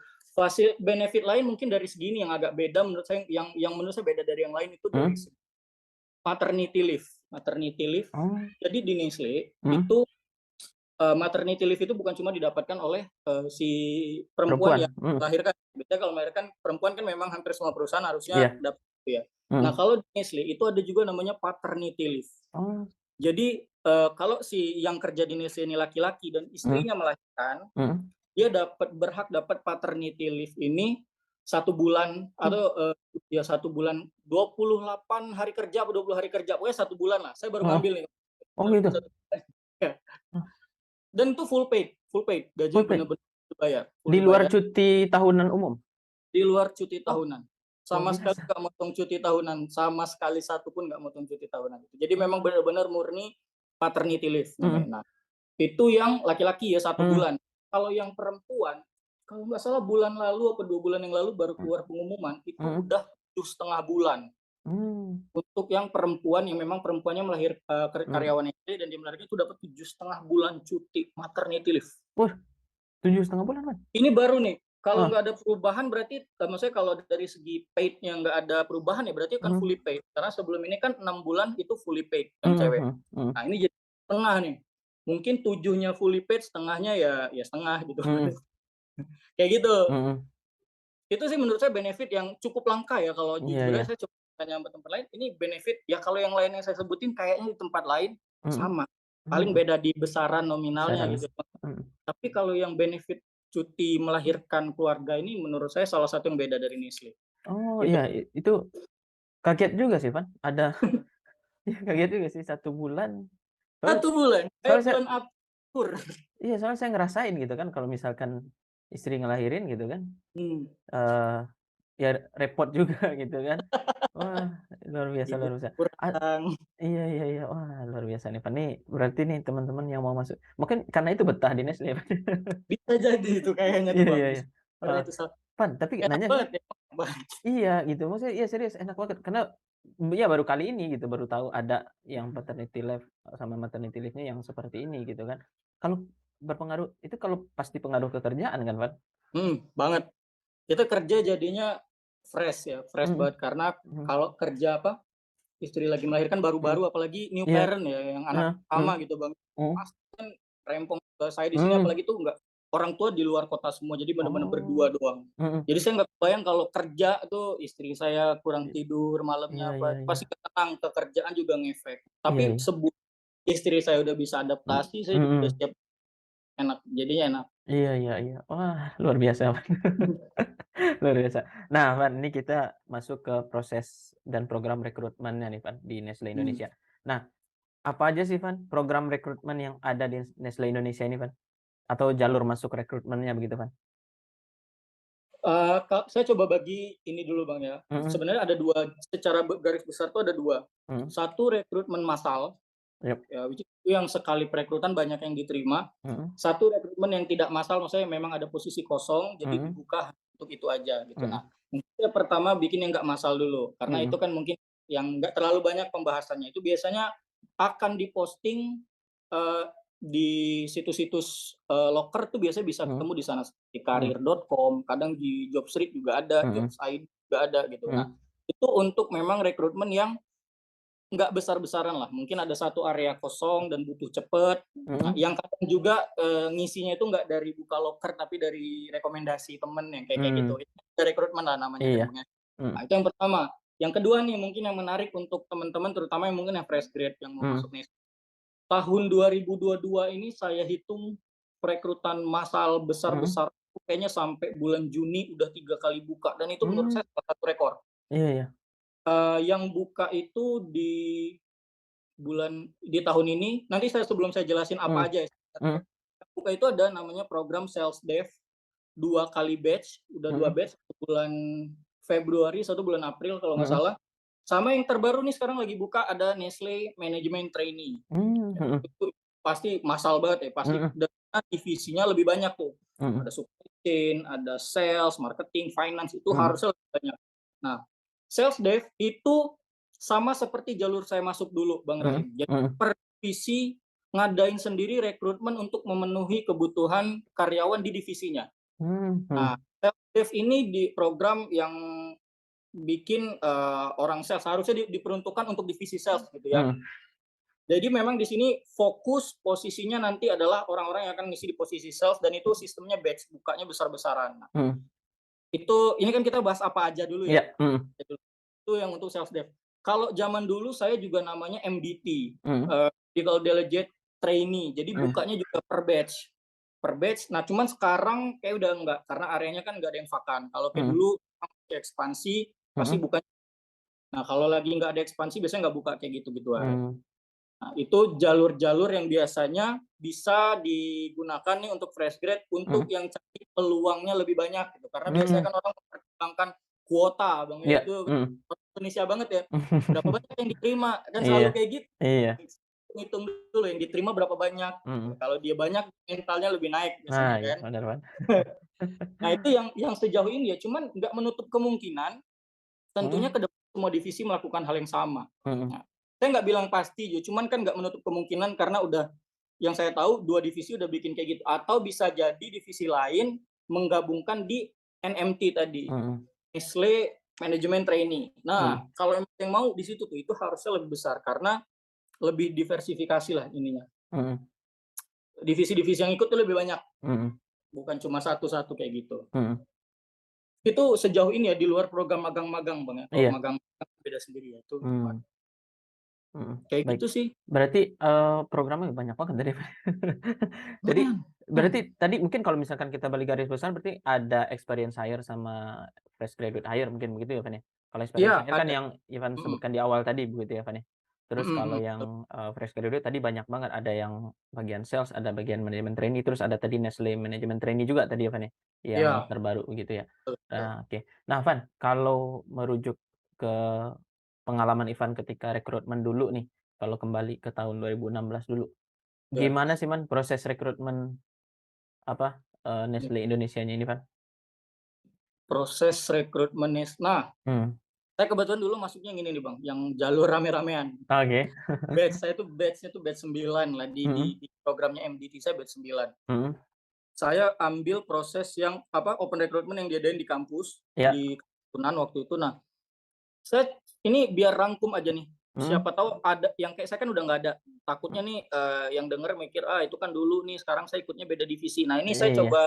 Benefit lain mungkin dari segini yang agak beda menurut saya, yang menurut saya beda dari yang lain itu dari Mhm. maternity leave. Maternity leave, Oh. jadi di Nestle Mhm. itu, maternity leave itu bukan cuma didapatkan oleh, si perempuan yang Perempuan? Mhm. melahirkan. Biasanya kalau melahirkan perempuan kan memang hampir semua perusahaan harusnya Iya. dapat itu ya. Nah, Mhm. kalau di Nestle itu ada juga namanya paternity leave. Oh. Jadi, kalau si yang kerja di Nestle ini laki-laki dan Mhm. istrinya melahirkan, Mhm. dia berhak dapat paternity leave ini 1 bulan Mmm. atau, ya 1 bulan, 28 hari kerja atau 20 hari kerja, pokoknya 1 bulan lah. Saya baru Heeh. ngambil nih, Oh ngambil gitu? 1 bulan. Ya, Oh, dan itu full paid, gaji full pay? bener-bener dibayar, full Di luar dibayar, cuti tahunan umum? di luar cuti Oh, tahunan. luar Sama sekali biasa. nggak motong cuti tahunan, sama sekali satu pun nggak motong cuti tahunan. Jadi memang benar-benar murni paternity leave Mhm. namanya. Nah, itu yang laki-laki ya 1 bulan. Mhm. Kalau yang perempuan, kalau nggak salah bulan lalu atau 2 bulan yang lalu baru Mhm. keluar pengumuman, itu Mhm. udah 7,5 bulan. Mmm. Untuk yang perempuan yang memang perempuannya Mhm. karyawan SD dan dia melahirkan itu dapat 7,5 bulan cuti maternity leave. Wah, 7,5 bulan, Mas? Ini baru nih, kalau Heeh. nggak ada perubahan berarti, maksudnya kalau dari segi paid-nya nggak ada perubahan ya berarti kan Mhm. fully paid. Karena sebelum ini kan 6 bulan itu fully paid yang Mhm cewek. mhm mhm. Nah ini jadi setengah nih. Mungkin 7-nya fully paid, setengahnya ya setengah gitu. Mhm. Kayak gitu. Mhm. Itu sih menurut saya benefit yang cukup langka ya, kalau Iya jujur iya. aja saya coba tanya sama tempat lain, ini benefit ya kalau yang lain yang saya sebutin kayaknya di tempat lain Mhm. sama. Paling Mhm. beda di besaran nominalnya Besarannya. gitu. Mhm. Tapi kalau yang benefit cuti melahirkan keluarga ini menurut saya salah satu yang beda dari Nestle. Oh Itu iya, itu kaget juga sih, Van, ada iya kaget juga sih 1 bulan. Soalnya 1 bulan, kayak soalnya saya bulan akur. iya, soalnya saya ngerasain gitu kan kalau misalkan istri ngelahirin gitu kan, Hmm, eee, ya repot juga gitu kan. Wah, luar gajinya biasa. A kurang. iya iya iya. Wah, luar biasa nih, Van, nih berarti nih teman-teman yang mau masuk mungkin karena itu betah di Nestle ya, Van? Bisa jadi itu kayaknya tuh Iya Bang, iya iya. bisa. Karena Heeh. itu Van, tapi enak nanya nih banget ya, Bang. iya gitu, maksudnya iya serius enak banget karena iya baru kali ini gitu, baru tahu ada yang paternity leave sama maternity leave-nya yang seperti ini gitu kan. Kalau berpengaruh itu kalau pasti pengaruh ke kerjaan kan, Van? Banget. Kita kerja jadinya fresh ya, fresh Mhm banget karena mhm kalau kerja istri lagi melahirkan mhm. baru-baru apalagi new Iya, parent ya, yang anak heeh, mhm pertama gitu Bang, mhm pasti kan rempong. Saya di sini mhm. apalagi tuh nggak, orang tua di luar kota semua, jadi bener-bener Oh, berdua doang. mhm. Jadi saya nggak kebayang kalau kerja tuh istri saya kurang I tidur iya malamnya iya apa, iya. pasti tenang, ke kerjaan juga ngefek. Iya Tapi iya. istri saya udah bisa Mhm adaptasi, saya juga udah mhm. siap, enak, jadinya enak. Iya iya iya. Wah, luar biasa, Van. Luar biasa. Nah, Van, ini kita masuk ke proses dan program rekrutmennya nih, Van, di Nestle Mmm. Indonesia. Nah, apa aja sih, Van, program rekrutmen yang ada di Nestle Indonesia ini, Van? Atau jalur masuk rekrutmennya begitu, Van? Saya coba bagi ini dulu Bang ya, Mhm sebenarnya ada 2, secara garis besar tuh ada 2. mhm. Satu rekrutmen massal, Yap. ya which is itu yang sekali perekrutan banyak yang diterima. Mhm Satu rekrutmen yang tidak massal, maksudnya memang ada posisi kosong, jadi mhm dibuka untuk itu aja gitu. Nah, mhm mungkin yang pertama bikin yang nggak massal dulu, karena itu mhm kan mungkin yang nggak terlalu banyak pembahasannya. Itu biasanya akan diposting, eee, di situs-situs, loker tuh biasanya bisa mhm ketemu di sana, di mhm karir.com, kadang di Jobstreet juga ada, mhm Jobs.id juga ada gitu. Nah, mhm itu untuk memang rekrutmen yang nggak besar-besaran lah, mungkin ada satu area kosong dan butuh cepet. Nah, mhm. yang kadang juga, ngisinya itu nggak dari buka loker, tapi dari rekomendasi temen yang kayak gitu. Mmm, Itu rekrutmen lah namanya iya. rekrutmen. Nah, Mhm itu yang pertama. Yang kedua nih mungkin yang menarik untuk teman-teman terutama yang mungkin yang fresh grade yang mau mhm. masuk nih. Tahun 2022 ini saya hitung perekrutan massal Mhm. besar-besar kayaknya sampai bulan Juni udah 3 kali buka dan itu menurut Mmm, saya salah satu rekor. iya iya. Yang buka itu di di tahun ini, nanti sebelum saya jelasin Mmm, apa aja ya, mhm, buka itu ada namanya program sales dev 2 kali batch, udah 2 mhm, batch, 1 bulan Februari, 1 bulan April kalau nggak mhm, salah. Sama yang terbaru nih sekarang lagi buka ada Nestle Management Trainee. mhm, Itu pasti massal banget ya, pasti mhm, dan divisinya lebih banyak tuh. mhm, Ada supply chain, ada sales, marketing, finance, itu mhm, harusnya lebih banyak. Nah, sales dev itu sama seperti jalur saya masuk dulu, Bang mhm, Rahim. Jadi mhm, per divisi ngadain sendiri rekrutmen untuk memenuhi kebutuhan karyawan di divisinya. mhm, Nah, mhm, sales dev ini di program yang bikin, orang sales harusnya diperuntukkan untuk divisi sales gitu ya. mhm, Jadi memang di sini fokus posisinya nanti adalah orang-orang yang akan ngisi di posisi sales dan itu sistemnya batch, bukanya besar-besaran. Nah, mhm, ini kan kita bahas apa aja dulu ya. iya, mhm, Itu yang untuk sales dev. Kalau zaman dulu saya juga namanya MDT, mhm, Medical Delegate Trainee. Jadi mhm, bukanya juga per batch. Per batch. Nah, cuman sekarang kayak udah enggak karena areanya kan enggak ada yang vakan. Kalau kayak mhm, dulu ekspansi pasti mhm, buka. Nah, kalau lagi nggak ada ekspansi biasanya nggak buka kayak gitu-gituan. mmm, Nah, itu jalur-jalur yang biasanya bisa digunakan nih untuk fresh grade untuk mhm, yang cari peluangnya lebih banyak gitu. Karena biasanya mhm, kan orang mempertimbangkan kuota, Bang, ya, iya, itu mhm. Indonesia banget ya. Berapa banyak yang diterima, kan Iya, selalu kayak gitu. iya, Hitung dulu yang diterima berapa banyak. mhm. Kalau dia banyak, mentalnya lebih naik Nah, biasanya iya, kan. bener, Bang. Nah, itu yang sejauh ini ya, cuman nggak menutup kemungkinan tentunya Mhm, ke depan semua divisi melakukan hal yang sama. mhm, Nah, saya nggak bilang pasti Jo, cuman kan nggak menutup kemungkinan karena udah yang saya tahu 2 divisi udah bikin kayak gitu, atau bisa jadi divisi lain menggabungkan di NMT tadi, mhm, Nestle Management Trainee. Nah, mhm, kalau yang mau di situ tuh, itu harusnya lebih besar karena lebih diversifikasi lah ininya. mhm, Divisi-divisi yang ikut tuh lebih banyak, mhm, bukan cuma satu-satu kayak gitu. mhm, Itu sejauh ini ya di luar program magang-magang Bang ya, kalau iya, magang beda sendiri ya, itu mmm, mhm, kayak baik. gitu sih. Berarti, programnya banyak banget tadi. Jadi, Mhm, berarti tadi mungkin kalau misalkan kita balik garis besar berarti ada experience hire sama fresh graduate hire mungkin begitu ya, Van, ya? Kalau iya experience hire kan ada, yang Ivan mhm, sebutkan di awal tadi begitu ya, Van, ya? Terus mhm kalau mhm, betul, yang, fresh graduate tadi banyak banget, ada yang bagian sales, ada bagian manajemen trainee, terus ada tadi Nestle Management Trainee juga tadi ya, Van, ya? Yang iya, terbaru gitu ya? betul betul. Nah, oke. Nah, Van, kalau merujuk ke pengalaman Ivan ketika rekrutmen dulu nih, kalau kembali ke tahun 2016 dulu, Iya, gimana sih, Man, proses rekrutmen apa, iya, Nestle Indonesianya ini, Van? proses rekrutmen nah, Hmm, saya kebetulan dulu masuknya yang ini nih Bang, yang jalur rame-ramean. oke. Saya tuh batch-nya tuh batch 9 lah Mhm, di programnya MDT saya batch 9. mhm, Saya ambil proses yang apa, open recruitment yang diadain di kampus, iya, di Unan waktu itu. Nah, saya ini biar rangkum aja nih, mhm, siapa tahu ada yang kayak saya kan udah nggak ada. Takutnya nih, yang denger mikir, "Ah, itu kan dulu nih, sekarang saya ikutnya beda divisi." Nah, ini iya, saya iya, coba,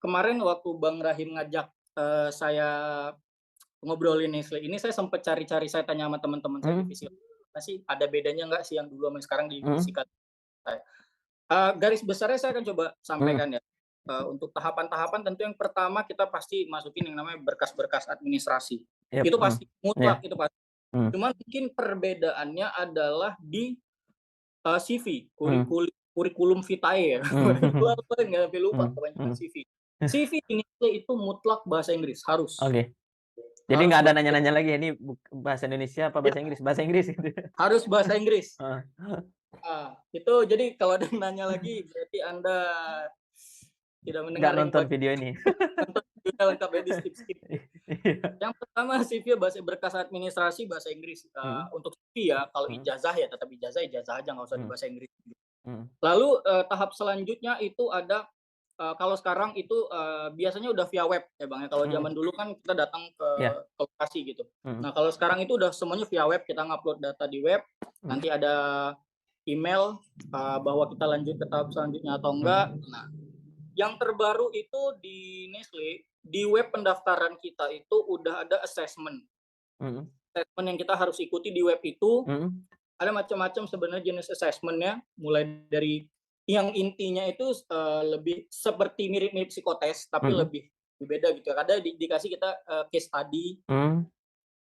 kemarin waktu Bang Rahim ngajak, saya ngobrolin Nestle ini, saya sempet cari-cari, saya tanya sama teman-teman saya mhm, divisi apa sih, ada bedanya nggak sih yang dulu sama yang sekarang di divisi mhm, saya. Garis besarnya saya akan coba mhm, sampaikan ya. Untuk tahapan-tahapan tentu yang pertama kita pasti masukin yang namanya berkas-berkas administrasi. iyap, Itu mhm, pasti, iya, mutlak itu pasti. mhm, Cuman mungkin perbedaannya adalah di, CV, mhm, kurikulum vitae ya. Itu mmm, apa nggak sampai lupa mhm, kebanyakan mhm, CV. CV ini itu mutlak bahasa Inggris, harus. oke. Jadi Harus nggak ada bahasa nanya-nanya lagi ya, ini bahasa Indonesia apa ya, bahasa Inggris? Bahasa Inggris gitu ya? harus bahasa Inggris. Heeh. Itu jadi kalau ada yang nanya lagi berarti Anda tidak Nggak mendengar yang nonton video ini. nonton videonya lengkap ya, di-skip-skip. Iya, Yang pertama CV bahasa berkas administrasi bahasa Inggris, mhm, untuk CV ya, kalau mhm, ijazah ya tetap ijazah, ijazah aja nggak usah di mhm, bahasa Inggris. mhm, Lalu, tahap selanjutnya itu ada, kalau sekarang itu, biasanya udah via web ya, Bang, ya. Kalau mhm, zaman dulu kan kita datang iya, ke lokasi gitu. mhm, Nah, kalau sekarang itu udah semuanya via web, kita ngupload data di web, mhm, nanti ada email, bahwa kita lanjut ke tahap selanjutnya atau mhm, enggak. Nah, yang terbaru itu di Nestle, di web pendaftaran kita itu udah ada assessment. mhm, Assessment yang kita harus ikuti di web itu, mhm, ada macam-macam sebenarnya jenis assessment-nya, mulai dari yang intinya itu, lebih seperti mirip-mirip psikotes, tapi mhm, lebih beda gitu. Ada dikasih kita, case study, mmm,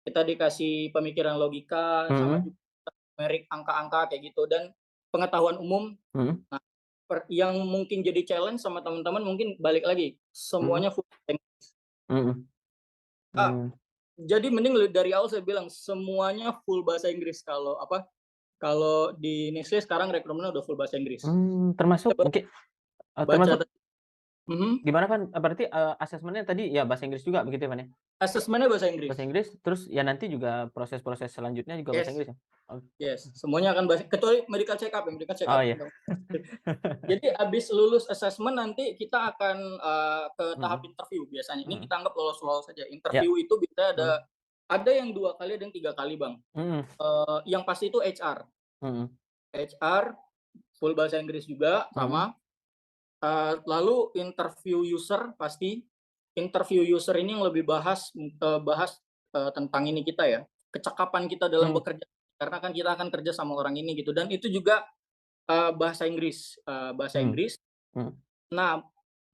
kita dikasih pemikiran logika, sama mhm, juga numerik, angka-angka kayak gitu dan pengetahuan umum. Mhm. Nah, yang mungkin jadi challenge sama teman-teman mungkin balik lagi, Mhm. semuanya full bahasa Inggris. Mhm. Kak, Mmm. jadi mending dari awal saya bilang semuanya full bahasa Inggris kalau apa, kalau di Nestle sekarang rekrutmennya udah full bahasa Inggris. Termasuk Saya baru mungkin baca termasuk mhm, gimana, Van? Berarti, asesmennya tadi ya bahasa Inggris juga begitu ya, Van, ya? asesmennya bahasa Bahasa Inggris. Inggris, terus ya nanti juga proses-proses selanjutnya juga bahasa Yes Inggris ya? Oh. yes, semuanya akan bahasa kecuali medical check up ya, medical check Oh, up iya. enggak. Jadi habis lulus assessment nanti kita akan, ke tahap Mhm. interview biasanya. Ini Mhm. kita anggap lolos-lolos saja. Ya. Interview itu bisa Mhm. ada yang 2 kali, ada yang 3 kali, Bang. Mhm. Yang pasti itu HR. Mhm. HR full bahasa Inggris juga Mhm. sama, lalu interview user pasti. Interview user ini yang lebih bahas, tentang ini kita ya, kecakapan kita dalam Mhm. bekerja. Karena kan kita akan kerja sama orang ini gitu dan itu juga, bahasa Inggris, bahasa Mhm. Inggris. Mhm. Nah,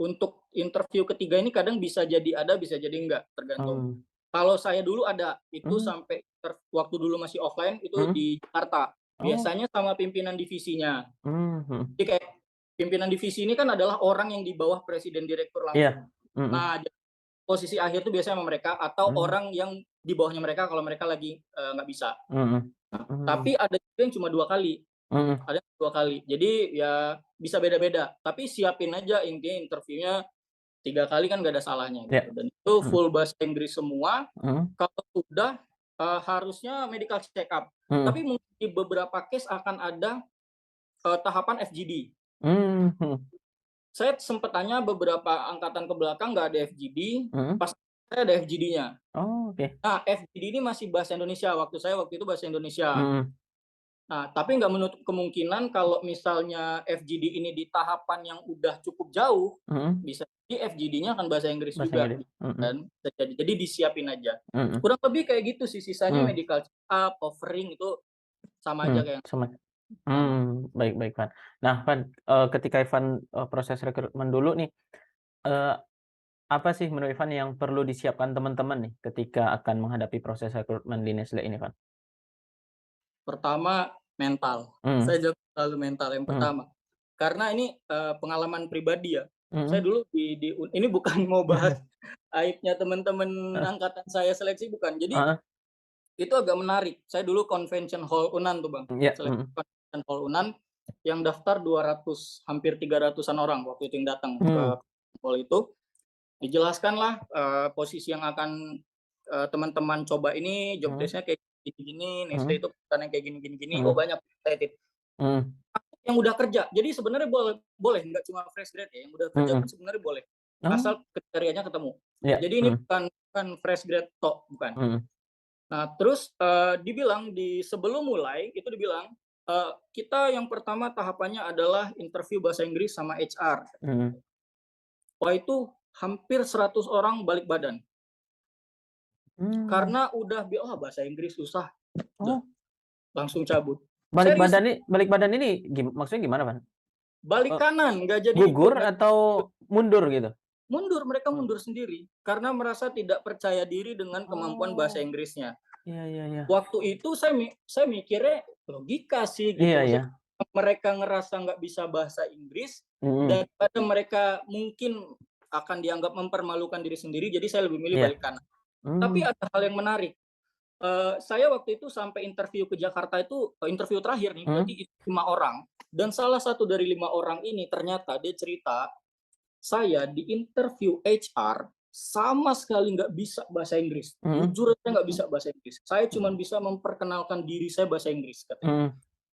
untuk interview ketiga ini kadang bisa jadi ada, bisa jadi enggak, tergantung. Mmm. Kalau saya dulu ada, itu Mmm. sampai waktu dulu masih offline itu Mhm. di Jakarta. Oh. Biasanya sama pimpinan divisinya. Mhm. Jadi kayak pimpinan divisi ini kan adalah orang yang di bawah presiden direktur Iya. langsung. Mhm. Nah, posisi akhir itu biasanya sama mereka atau Mmm. orang yang di bawahnya mereka kalau mereka lagi, nggak bisa. Mhm. Tapi Mmm. ada juga yang cuma 2 kali, Mhm. ada yang 2 kali. Jadi ya bisa beda-beda, tapi siapin aja intinya interviewnya 3 kali kan nggak ada salahnya Iya. gitu dan itu Mhm. full bahasa Inggris semua. Mhm. Kalau sudah, harusnya medical check up, tapi Mhm. mungkin di beberapa case akan ada, tahapan FGD. Mhm. Saya sempat tanya beberapa angkatan ke belakang nggak ada FGD, Mhm. pas saya ada FGD-nya. Oh, oke. Nah, FGD ini masih bahasa Indonesia, waktu itu bahasa Indonesia. Mhm. Nah, tapi nggak menutup kemungkinan kalau misalnya FGD ini di tahapan yang udah cukup jauh, Mhm. bisa jadi FGD-nya akan bahasa Inggris Bahasa juga Inggris. gitu Mhm. kan, bisa jadi. Jadi disiapin aja. Mhm. Kurang lebih kayak gitu sih, sisanya Mmm. medical check up, offering itu sama aja Mhm. kayak yang Sama. sama. Baik baik, Van. Nah, Van, ketika Ivan, proses rekrutmen dulu nih, eee, apa sih menurut Ivan yang perlu disiapkan teman-teman nih ketika akan menghadapi proses rekrutmen di Nestle ini, Van? Pertama, mental. Mhm. Saya jawab selalu mental yang Mhm. pertama. Karena ini, pengalaman pribadi ya. Saya Mhm. dulu ini bukan mau bahas aibnya teman-teman Heeh. angkatan saya seleksi bukan. Jadi Heeh. itu agak menarik. Saya dulu convention hall UNAN tuh, Bang. Iya. Seleksi Mhm. convention hall UNAN yang daftar 200, hampir 300-an orang waktu itu yang datang ke Mmm. hall itu. Dijelaskanlah, posisi yang akan, teman-teman coba ini, job Mhm. desk-nya kayak gini-gini, Nestle Mhm. itu perusahaan kayak gini-gini, oh Mhm. banyak excited. Mhm. Yang udah kerja, jadi sebenarnya boleh boleh, nggak cuma fresh grade ya, yang udah kerja pun Mhm. sebenarnya boleh, Oh, asal kriterianya ketemu. iya. Jadi ini Mhm. bukan fresh grade tok, bukan. Mhm. Nah terus, dibilang sebelum mulai, itu dibilang, "Kita yang pertama tahapannya adalah interview bahasa Inggris sama HR." Mhm. Wah itu hampir 100 orang balik badan. Mmm. Karena udah bahasa Inggris susah, udah Oh, langsung cabut. balik Serius, badan balik badan ini maksudnya gimana, Van? balik Eee, kanan, nggak jadi ikut, gugur atau mundur gitu? mundur, mereka Mmm. mundur sendiri, karena merasa tidak percaya diri dengan kemampuan bahasa Oh, Inggrisnya. iya iya iya. Waktu itu saya mikirnya logika sih gitu, Iya iya. maksudnya mereka ngerasa nggak bisa bahasa Inggris, Mhm. daripada mereka mungkin akan dianggap mempermalukan diri sendiri, jadi saya lebih milih Iya. balik kanan. Tapi Mmm. ada hal yang menarik. Saya waktu itu sampai interview ke Jakarta itu, interview terakhir nih, Mhm. berarti itu 5 orang, dan salah satu dari 5 orang ini ternyata dia cerita, "Saya di interview HR sama sekali nggak bisa bahasa Inggris. Mhm. Jujur aja nggak bisa bahasa Inggris. Saya cuma bisa memperkenalkan diri saya bahasa Inggris," katanya. Mhm.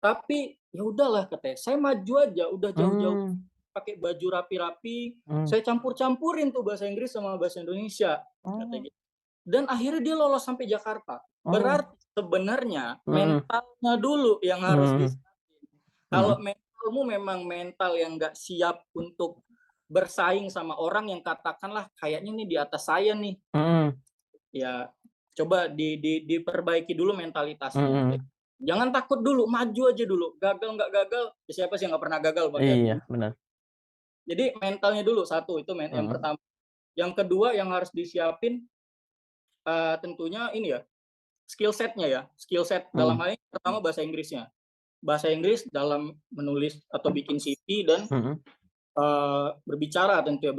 "Tapi ya udahlah," katanya, "saya maju aja, udah jauh-jauh Mmm. pakai baju rapi-rapi, Mmm. saya campur-campurin tuh bahasa Inggris sama bahasa Indonesia," Oh. katanya gitu. Dan akhirnya dia lolos sampai Jakarta. Oh. Berarti sebenarnya Mhm. mentalnya dulu yang harus Mhm. disiapin. Kalau Mhm. mentalmu memang mental yang nggak siap untuk bersaing sama orang yang katakanlah kayaknya nih di atas saya nih, Mhm. ya coba diperbaiki dulu mentalitasnya. Mhm. Jangan takut dulu, maju aja dulu. Gagal nggak gagal, ya siapa sih yang nggak pernah gagal, Bang, ya? Iya, bener. Jadi mentalnya dulu satu, itu yang Mhm. pertama. Yang kedua yang harus disiapin, tentunya ini ya, skill set-nya ya, skill set dalam Mhm, hal ini pertama bahasa Inggrisnya. Bahasa Inggris dalam menulis atau bikin CV dan mhm, berbicara tentu ya,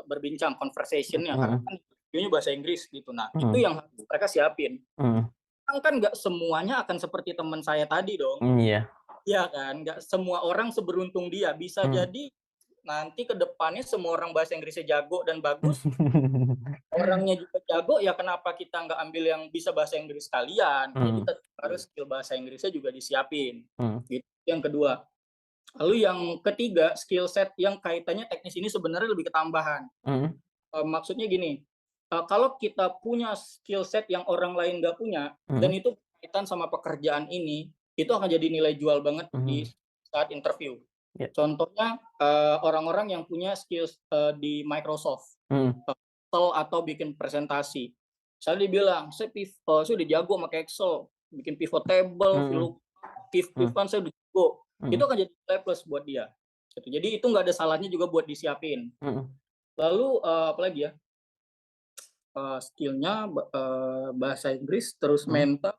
berbincang conversation-nya karena mhm, kan videonya bahasa Inggris gitu. Nah, itu mhm, yang harus mereka siapin. mhm, Kan nggak semuanya akan seperti teman saya tadi dong. iya, Iya kan? Nggak semua orang seberuntung dia. Bisa mhm. jadi nanti ke depannya semua orang bahasa Inggrisnya jago dan bagus, orangnya juga jago, ya kenapa kita nggak ambil yang bisa bahasa Inggris sekalian? Jadi Mhm, tetap harus skill bahasa Inggrisnya juga disiapin. mhm, Gitu. Yang kedua. Lalu yang ketiga, skill set yang kaitannya teknis ini sebenarnya lebih ketambahan. mhm, Maksudnya gini, kalau kita punya skill set yang orang lain nggak punya, dan mhm, itu kaitan sama pekerjaan ini, itu akan jadi nilai jual banget di mhm, saat interview. iya, Contohnya, orang-orang yang punya skills, di Microsoft, mhm, Excel atau bikin presentasi. Misalnya dia bilang, "Saya udah jago pakai Excel, bikin pivot table, mhm, mhm, pivot saya udah jago." Itu mhm, akan jadi nilai plus buat dia, gitu. Jadi itu nggak ada salahnya juga buat disiapin. mhm, Lalu, apalagi ya, skill-nya bahasa Inggris, terus mhm, mental,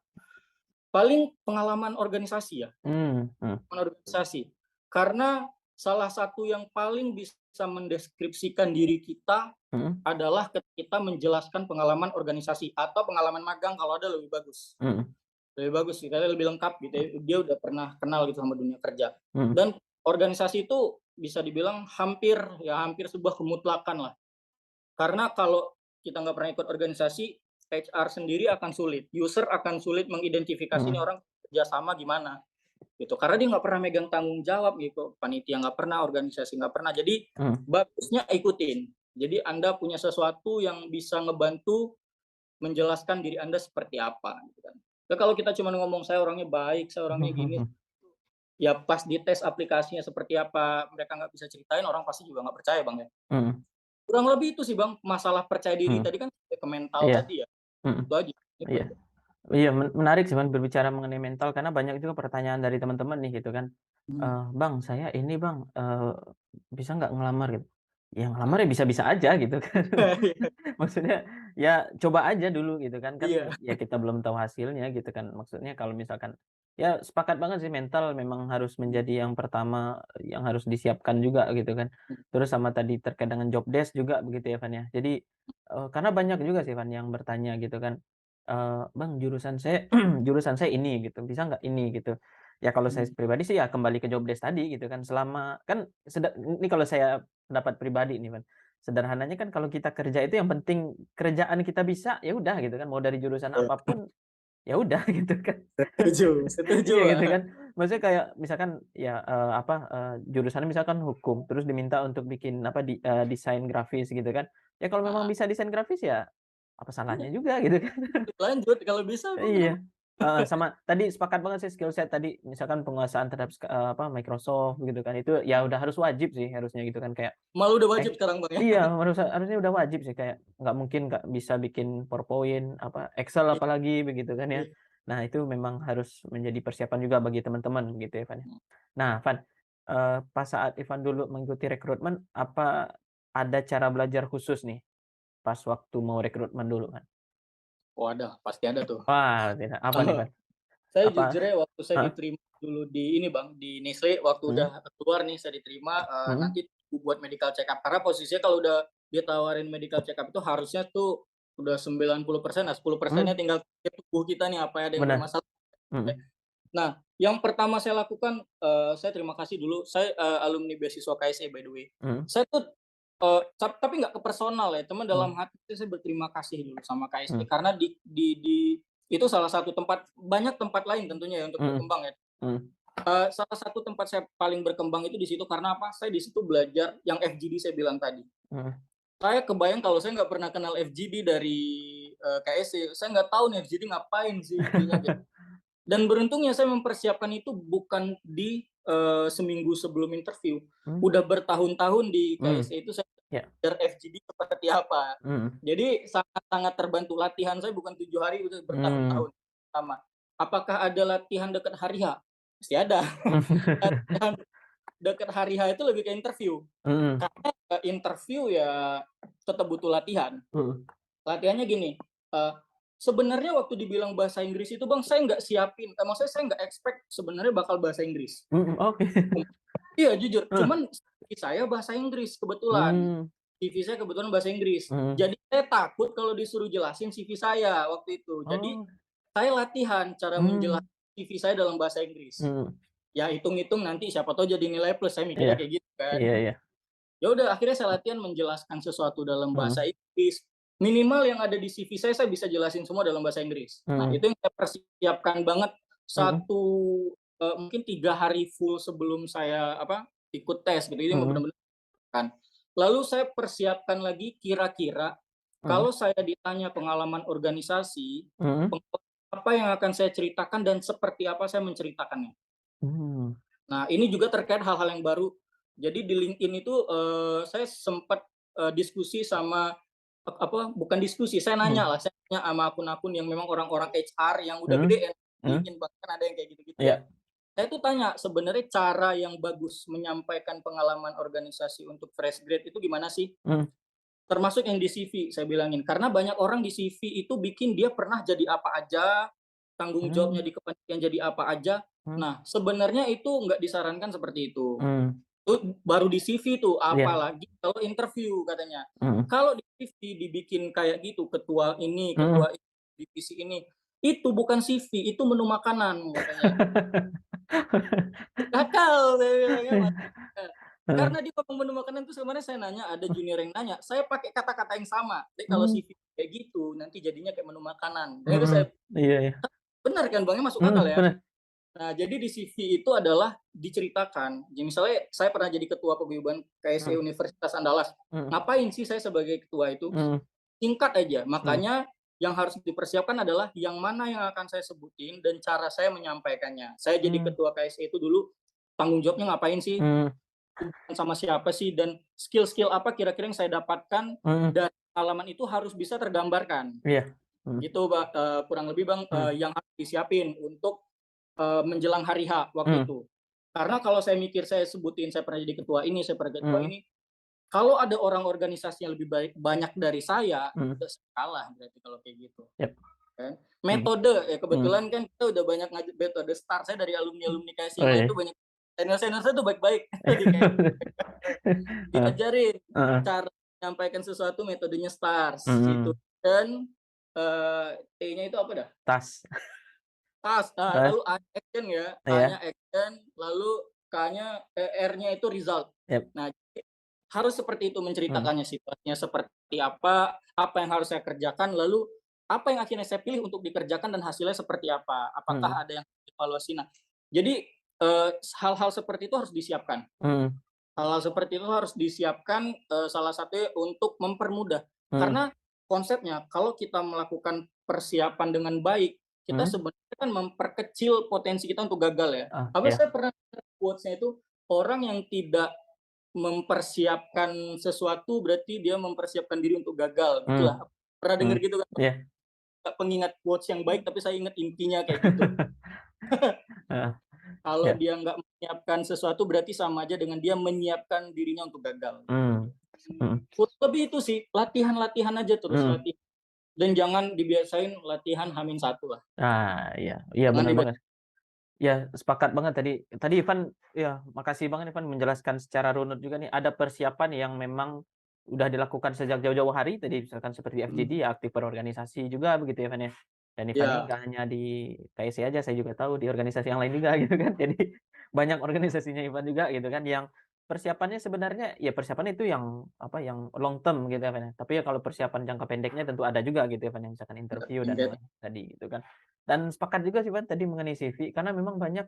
paling pengalaman organisasi ya, mmm, mhm, pengalaman organisasi. Karena salah satu yang paling bisa mendeskripsikan diri kita mhm, adalah ketika kita menjelaskan pengalaman organisasi atau pengalaman magang kalau ada lebih bagus. mhm, Lebih bagus sih, karena lebih lengkap gitu ya, dia udah pernah kenal gitu sama dunia kerja. mhm, Dan organisasi itu bisa dibilang hampir ya hampir sebuah kemutlakan lah. Karena kalau kita nggak pernah ikut organisasi, HR sendiri akan sulit, user akan sulit mengidentifikasi ini mhm, orang kerja sama gimana, gitu. Karena dia nggak pernah megang tanggung jawab gitu, panitia nggak pernah, organisasi nggak pernah. Jadi mhm, bagusnya ikutin. Jadi Anda punya sesuatu yang bisa ngebantu menjelaskan diri Anda seperti apa, gitu kan. Ya kalau kita cuma ngomong, "Saya orangnya baik, saya mhm, orangnya gini," mhm, ya pas dites aplikasinya seperti apa, mereka nggak bisa ceritain, orang pasti juga nggak percaya, Bang, ya. mhm, Kurang lebih itu sih, Bang, masalah percaya diri mhm, tadi kan ke mental iya, tadi ya, mhm, itu aja, itu iya. aja. Iya, menarik sih, Mas, berbicara mengenai mental karena banyak juga pertanyaan dari teman-teman nih gitu kan, Mhm. "Bang, saya ini Bang, bisa nggak ngelamar?" Gitu. Ya ngelamar ya bisa-bisa aja gitu kan. Maksudnya ya coba aja dulu gitu kan, kan Iya, ya kita belum tahu hasilnya gitu kan. Maksudnya kalau misalkan ya sepakat banget sih mental memang harus mhm, menjadi yang pertama yang harus disiapkan juga gitu kan. mhm, Terus sama tadi terkait dengan job desk juga begitu ya, Van, ya. Jadi, karena banyak juga sih, Van, yang bertanya gitu kan, "Bang, jurusan saya jurusan saya ini gitu, bisa nggak ini?" Gitu. Ya kalau saya mhm. pribadi sih ya kembali ke job desk tadi gitu kan, selama kan ini kalau saya pendapat pribadi nih, Van. Sederhananya kan kalau kita kerja itu yang penting kerjaan kita bisa, ya udah gitu kan, mau dari jurusan Iya, apapun, ya udah gitu kan. setuju setuju, Iya gitu Bang. kan. Maksudnya kayak misalkan ya, jurusannya misalkan hukum, terus diminta untuk bikin apa, desain grafis gitu kan. Ya kalau memang Heeh, bisa desain grafis ya, apa iya, salahnya juga gitu kan. lanjut kalau bisa emang Iya, kenapa heeh, sama tadi sepakat banget sih skill set tadi, misalkan penguasaan terhadap apa, Microsoft gitu kan, itu ya udah harus wajib sih harusnya gitu kan, kayak malah udah Eh, wajib sekarang, Bang, ya? iya, harusnya udah wajib sih, kayak nggak mungkin nggak bisa bikin PowerPoint, apa, Excel Iya, apalagi begitu kan ya. iya, Nah, itu memang harus menjadi persiapan juga bagi teman-teman begitu ya, Van, ya. mhm. Nah, Van, pas saat Ivan dulu mengikuti rekrutmen, apa ada cara belajar khusus nih pas waktu mau rekrutmen dulu, Van? Oh ada, pasti ada tuh. Wah, tidak apa nih, Van? Saya Apa jujur ya waktu saya heeh, diterima dulu di ini Bang, di Nestle waktu udah mhm, keluar nih saya diterima, mhm, nanti buat medical check up. Karena posisinya kalau udah dia tawarin medical check up itu harusnya tuh udah 90%, nah 10%-nya mmm, tinggal cek tubuh kita nih apa ada yang bener, bermasalah. mhm, Nah, yang pertama saya lakukan, saya terima kasih dulu, saya, alumni beasiswa KSE by the way. mhm, Saya tuh, tapi nggak ke personal ya, cuman dalam mhm, hati saya berterima kasih dulu sama KSE mhm, karena di itu salah satu tempat banyak tempat lain tentunya ya untuk mhm, berkembang ya. mhm, Salah satu tempat saya paling berkembang itu di situ karena apa, saya di situ belajar yang FGD saya bilang tadi. mhm, Saya kebayang kalau saya nggak pernah kenal FGD dari, KSE, saya nggak tahu nih FGD ngapain sih intinya gitu. Dan beruntungnya saya mempersiapkan itu bukan di, seminggu sebelum interview, mmm, udah bertahun-tahun di mmm, KSE itu saya ya, belajar FGD seperti apa. mhm. Jadi sangat-sangat terbantu, latihan saya bukan 7 hari, udah Mmm, bertahun-tahun sama. Apakah ada latihan dekat hari H? Pasti ada. Latihan dekat hari H itu lebih ke interview, mhm, karena, interview ya tetap butuh latihan. mhm, Latihannya gini, sebenarnya waktu dibilang bahasa Inggris itu Bang, saya nggak siapin, maksudnya saya nggak expect sebenarnya bakal bahasa Inggris. Oke. Iya jujur, Heeh. cuman CV saya bahasa Inggris kebetulan. Mmm, CV saya kebetulan bahasa Inggris. mhm. Jadi saya takut kalau disuruh jelasin CV saya waktu itu. Jadi Oh, saya latihan cara mmm, menjelaskan CV saya dalam bahasa Inggris. mhm. Ya hitung-hitung nanti siapa tahu jadi nilai plus, saya Iya, mikirnya kayak gitu kan. iya iya. Ya udah akhirnya saya latihan menjelaskan sesuatu dalam bahasa Mhm, Inggris. Minimal yang ada di CV saya bisa jelasin semua dalam bahasa Inggris. Nah, mhm, itu yang saya persiapkan banget mhm, satu mungkin 3 hari full sebelum saya ikut tes gitu. Ini mhm, benar-benar kan. Lalu saya persiapkan lagi kira-kira mhm, kalau saya ditanya pengalaman organisasi, mhm, apa yang akan saya ceritakan dan seperti apa saya menceritakannya. mmm, Nah, ini juga terkait hal-hal yang baru. Jadi di LinkedIn itu, saya sempat, diskusi sama bukan diskusi, saya nanya mhm, lah, saya nanya sama akun-akun yang memang orang-orang HR yang udah mhm, gede ya, mhm, LinkedIn bahkan ada yang kayak gitu-gitu ya. iya, Saya tuh tanya, sebenarnya cara yang bagus menyampaikan pengalaman organisasi untuk fresh grade itu gimana sih? mhm, Termasuk yang di CV saya bilangin, karena banyak orang di CV itu bikin dia pernah jadi apa aja, tanggung jawabnya mmm, di kepanitiaan jadi apa aja. mhm, Nah, sebenarnya itu nggak disarankan seperti itu. mmm, Itu baru di CV tuh, iya, apalagi kalau interview katanya. mhm, Kalau di CV dibikin kayak gitu, ketua ini, mhm. ketua divisi ini, itu bukan CV, itu menu makanan katanya. Akal saya bilangnya Heeh, karena di ngomong menu makanan itu sebenarnya saya nanya, ada junior yang nanya, saya pakai kata-kata yang sama. Jadi kalau mmm, CV kayak gitu, nanti jadinya kayak menu makanan. Nah itu mhm, saya iya iya, benar kan Bang, ya masuk akal mhm, ya? bener, Nah, jadi di CV itu adalah diceritakan. Jadi misalnya saya pernah jadi ketua paguyuban KSE mhm, Universitas Andalas. mhm, Ngapain sih saya sebagai ketua itu? mhm, Singkat aja. mhm, Makanya yang harus dipersiapkan adalah yang mana yang akan saya sebutin dan cara saya menyampaikannya. Saya jadi mmm, ketua KSE itu dulu tanggung jawabnya ngapain sih? mhm, Hubungan sama siapa sih dan skill-skill apa kira-kira yang saya dapatkan mhm, dari pengalaman itu harus bisa tergambarkan. iya, mhm, Gitu, kurang lebih Bang, mhm, yang harus disiapin untuk menjelang hari H waktu mhm, itu. Karena kalau saya mikir saya sebutin saya pernah jadi ketua ini, saya pernah jadi ketua mhm, ini, kalau ada orang organisasi yang lebih banyak dari saya, mhm, udah saya kalah berarti kalau kayak gitu, yap, kan. mhm, Metode, ya mhm, kebetulan kan kita udah banyak metode start saya dari alumni-alumni KSI oh yang lain iya, tuh banyak senior-senior saya tuh baik-baik di KSI. heeh, Diajarin heeh, cara menyampaikan sesuatu metodenya STARS gitu, mhm, dan, T-nya itu apa dah? tas, Tas, tas, lalu A-nya action ya, A-nya iya, action, lalu K-nya R-nya itu result. yap, Nah, harus seperti itu mhm, menceritakannya, situasinya seperti apa yang harus saya kerjakan, lalu apa yang akhirnya saya pilih untuk dikerjakan dan hasilnya seperti apa, mhm, apakah ada yang evaluasi. Nah, jadi, hal-hal seperti itu harus disiapkan. mhm, Hal-hal seperti itu harus disiapkan, salah satunya untuk mempermudah. mhm, Karena konsepnya kalau kita melakukan persiapan dengan baik, kita mhm, sebenarnya kan memperkecil potensi kita untuk gagal ya. ah, Apa iya, saya pernah quotes-nya itu, orang yang tidak mempersiapkan sesuatu berarti dia mempersiapkan diri untuk gagal, mmm, gitulah. Pernah dengar mhm, gitu kan? iya, Pengingat quotes yang baik, tapi saya ingat intinya kayak gitu. heeh, Kalau iya, dia nggak menyiapkan sesuatu berarti sama aja dengan dia menyiapkan dirinya untuk gagal, gitu. mmm, mhm, Kurang lebih itu sih, latihan-latihan aja terus, mhm, dan jangan dibiasain latihan H-1 lah, iya iya jangan bener banget. dibiasain. Ya, sepakat banget tadi. Tadi Ivan ya, makasih banget Ivan menjelaskan secara runut juga nih, ada persiapan yang memang udah dilakukan sejak jauh-jauh hari, tadi misalkan seperti FGD Mhm, ya, aktif berorganisasi juga begitu ya, Ivan ya. Dan Ivan ini iya, nggak hanya di KSI aja, saya juga tahu di organisasi yang lain juga gitu kan. Jadi banyak organisasinya Ivan juga gitu kan, yang persiapannya sebenarnya ya persiapan itu yang apa, yang long term gitu ya, Ivan ya. Tapi ya kalau persiapan jangka pendeknya tentu ada juga gitu ya, Ivan, yang misalkan bener, interview yang dan yang kayak lain tadi gitu kan. Dan sepakat juga sih, Bang, tadi mengenai CV, karena memang banyak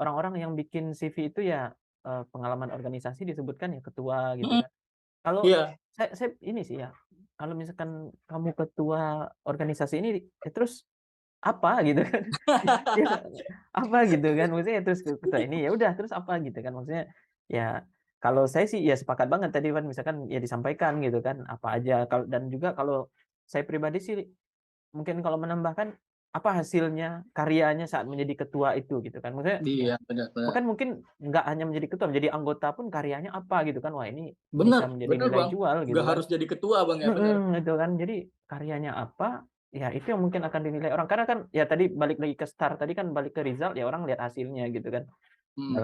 orang-orang yang bikin CV itu ya, pengalaman organisasi disebutkan ya ketua gitu mhm, kan. Kalau iya. saya ini sih ya, kalau misalkan kamu ketua organisasi ini, terus apa gitu kan. Ya apa gitu kan, maksudnya terus ketua ini, ya udah terus apa gitu kan. Maksudnya ya kalau saya sih ya sepakat banget tadi kan, misalkan ya disampaikan gitu kan, apa aja dan juga kalau saya pribadi sih mungkin kalau menambahkan, apa hasilnya, karyanya saat menjadi ketua itu gitu kan. Maksudnya, Iya, benar benar. bahkan mungkin nggak hanya menjadi ketua, menjadi anggota pun karyanya apa gitu kan. Wah ini Bener bisa menjadi bener, nilai Bang, jual gitu nggak kan. harus jadi ketua, Bang, ya, bener. Mhm, gitu kan. Jadi karyanya apa, ya itu yang mungkin akan dinilai orang, karena kan ya tadi balik lagi ke start tadi kan balik ke result ya orang lihat hasilnya gitu kan, Hmm.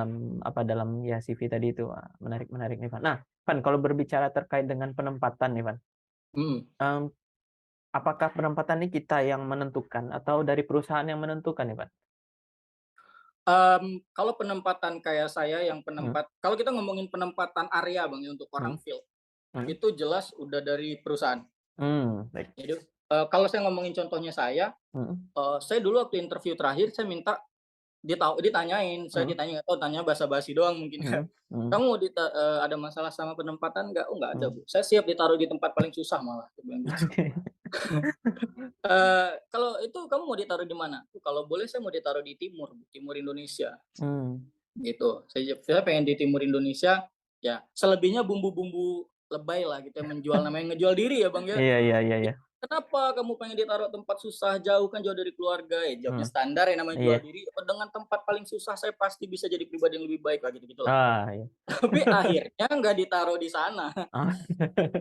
dalam ya CV tadi itu. Wah, menarik menarik nih, Van. Nah, Van, kalau berbicara terkait dengan penempatan nih, Van, Hmm. mmm, apakah penempatan ini kita yang menentukan atau dari perusahaan yang menentukan nih, Van? Kalau penempatan kayak saya yang Mhm, kalau kita ngomongin penempatan area Bang ya untuk orang mhm, field, mhm, itu jelas udah dari perusahaan. baik, Jadi, kalau saya ngomongin contohnya mhm, saya dulu waktu interview terakhir saya minta saya mhm, ditanya nggak tahu tanya basa-basi doang mungkin ya, mhm, mhm, "Kamu ada masalah sama penempatan nggak?" "Oh nggak ada mhm. Bu, saya siap ditaruh di tempat paling susah malah," dia bilang gitu. Oke. "Kalau itu kamu mau ditaruh di mana?" "Kalau boleh saya mau ditaruh di timur Bu, timur Indonesia." Mmm, Gitu. Saya pengen di timur Indonesia, ya selebihnya bumbu-bumbu lebay lah gitu ya, namanya ngejual diri ya Bang ya. iya iya iya "Ih, iya, kenapa kamu pengen ditaruh tempat susah, jauh kan jauh dari keluarga?" Ya jawabnya mhm, standar ya namanya iya. jual diri, "Oh dengan tempat paling susah saya pasti bisa jadi pribadi yang lebih baik," lah gitu-gitulah. Ah, iya. Tapi akhirnya nggak ditaruh di sana, Oh.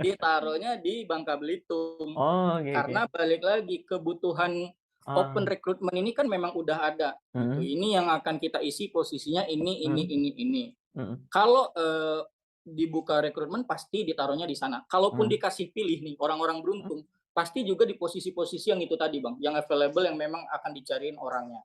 ditaruhnya di Bangka Belitung. Oh, oke oke. Karena balik lagi kebutuhan open Ah, recruitment ini kan memang udah ada gitu, mhm, ini yang akan kita isi posisinya mhm, ini. mhm, Kalau, dibuka rekrutmen pasti ditaruhnya di sana. Kalaupun mhm, dikasih pilih nih orang-orang mhm, beruntung, pasti juga di posisi-posisi yang itu tadi Bang, yang available yang memang akan dicariin orangnya.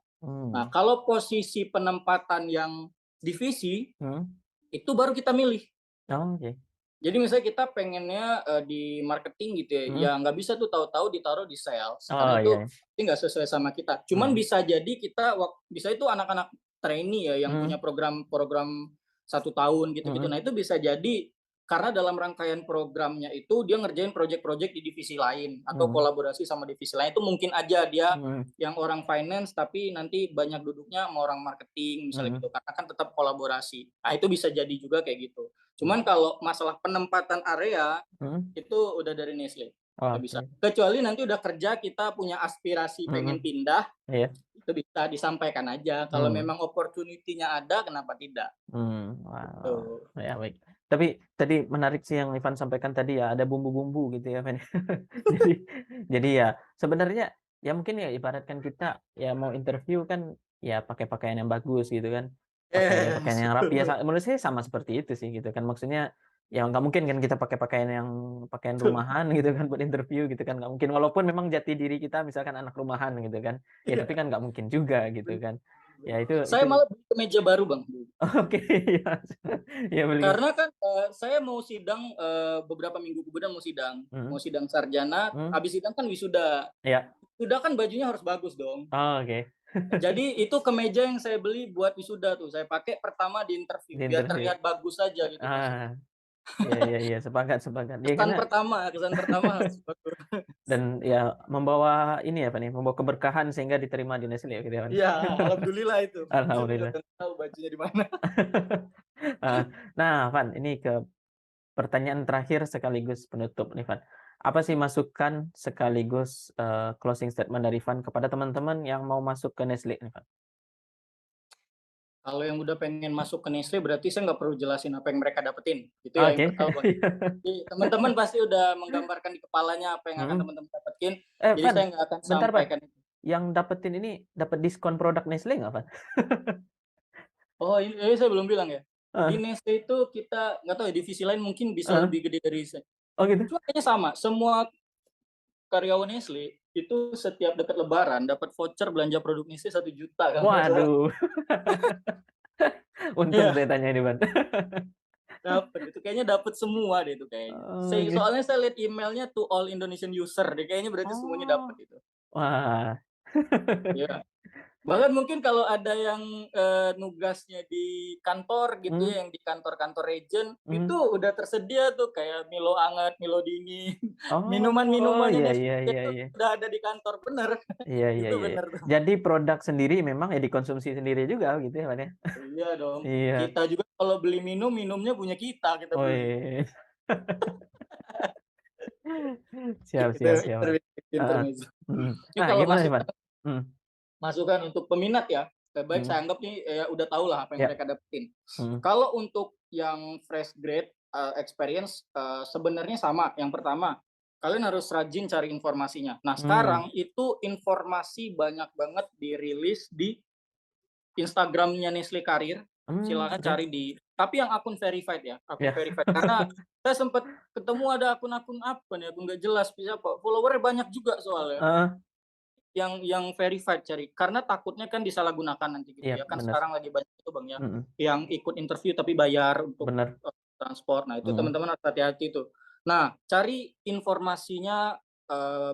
Nah, mmm, kalau posisi penempatan yang divisi, mhm. itu baru kita milih. Oh, oke. Jadi misalnya kita pengennya, di marketing gitu ya, ya Mhm. nggak bisa tuh tahu-tahu ditaruh di sales, karena Oh, itu iya, pasti nggak sesuai sama kita. Cuman mhm, bisa jadi kita bisa itu anak-anak trainee ya yang punya mhm, program 1 tahun gitu-gitu. Nah mhm, itu bisa jadi karena dalam rangkaian programnya itu dia ngerjain project-project di divisi lain atau mhm, kolaborasi sama divisi lain, itu mungkin aja dia mhm, yang orang finance tapi nanti banyak duduknya sama orang marketing misalnya gitu, mhm, karena kan tetap kolaborasi. Nah itu bisa jadi juga kayak gitu. Cuman kalau masalah penempatan area, mhm. itu udah dari Nestle, nggak bisa. Oke, Kecuali nanti udah kerja kita punya aspirasi pengen mhm, pindah, iya, itu bisa disampaikan aja. Kalau mmm. memang opportunity-nya ada, kenapa tidak? Wow, Gitu. ya baik. Tapi tadi menarik sih yang Ivan sampaikan tadi ya, ada bumbu-bumbu gitu ya, Van. Jadi jadi ya sebenarnya ya mungkin ya ibaratkan kita ya mau interview kan ya pakai pakaian yang bagus gitu kan, pakai pakaian Yes, yang rapi ya betul menurut saya sama seperti itu sih gitu kan. Maksudnya ya nggak mungkin kan kita pakai pakaian betul. rumahan gitu kan buat interview gitu kan, nggak mungkin. Walaupun memang jati diri kita misalkan anak rumahan gitu kan, ya tapi Iya, kan nggak mungkin juga gitu kan. Ya itu saya malah beli kemeja baru, Bang. oke, iya. Iya beli Karena kan, saya mau sidang, beberapa minggu kemudian mau mhm, sidang sarjana, mmm, habis sidang kan wisuda. iya. Wisuda kan bajunya harus bagus dong. Oh, oke. Jadi itu kemeja yang saya beli buat wisuda tuh, saya pakai pertama di interview, Di biar interview. terlihat bagus saja gitu masuk. Ah, iya iya iya, sepakat sepakat. Iya Kesan karena pertama kesan pertama harus bagus. dan ya membawa ini ya, Pak, nih, membawa keberkahan sehingga diterima di Nestle ya gitu ya, Pak? Iya, alhamdulillah itu. Saya juga Alhamdulillah. nggak tahu bajunya di mana. Heeh. Nah, Van, ini ke pertanyaan terakhir sekaligus penutup nih, Van. Apa sih masukan sekaligus, closing statement dari Van kepada teman-teman yang mau masuk ke Nestle nih, Van? Kalau yang udah pengen masuk ke Nestle berarti saya nggak perlu jelasin apa yang mereka dapetin, itu ya yang Oke. pertama, Bang. Jadi teman-teman pasti udah menggambarkan di kepalanya apa yang akan Mhm. teman-teman dapetin, jadi Van, saya nggak akan bentar, Van. sampaikan itu. Yang dapetin ini dapat diskon produk Nestle nggak, Van? Oh, ini saya belum bilang ya. Di Heeh Nestle itu kita nggak tahu ya divisi lain mungkin bisa heeh. lebih gede dari saya. Oh gitu? Cuma kayaknya sama, semua karyawan Nestle itu setiap dekat lebaran dapat voucher belanja produk Nestle 1 juta kalau nggak salah. Waduh, untung Iya, saya tanya ini, Van. dapat itu kayaknya dapat semua deh itu kayaknya. Oke. Soalnya saya lihat emailnya to all Indonesian user deh, kayaknya berarti semuanya dapat Oh. itu. Wah. Iya. Bahkan mungkin kalau ada yang, nugasnya di kantor gitu Mmm, ya, yang di kantor-kantor region, itu mhm. udah tersedia tuh kayak Milo hangat, Milo dingin, Oh, minuman-minumannya iya Nestle iya iya itu iya. udah ada di kantor, bener, Iya iya itu iya iya. bener tuh. Jadi produk sendiri memang ya dikonsumsi sendiri juga gitu ya, Van, ya? Iya dong, Iya. kita juga kalau beli minumnya punya kita beli. Wih. Siap Itu siap siap, Van. Heeh. intermezzo. Mhm. Ini Nah, kalau gimana nih, Van? masukan Mhm masukan untuk peminat ya, baik mhm. saya anggap nih, udah tahulah apa yang Iya. mereka dapetin. Mhm Kalau untuk yang fresh grade, experience, sebenarnya sama. Yang pertama, kalian harus rajin cari informasinya. Nah, Mmm, sekarang itu informasi banyak banget dirilis di Instagram-nya Nestle Karir, silakan oke. cari di tapi yang akun verified ya, akun Iya. verified. Karena saya sempat ketemu ada akun-akun apa nih, akun nggak jelas, siapa, follower-nya banyak juga soalnya, Heeh, yang verified cari. Karena takutnya kan disalahgunakan nanti gitu iya ya, kan bener, sekarang lagi banyak itu Bang ya, mhm, yang ikut interview tapi bayar untuk, bener, transport. Nah, itu mhm, teman-teman harus hati-hati tuh. Nah, cari informasinya,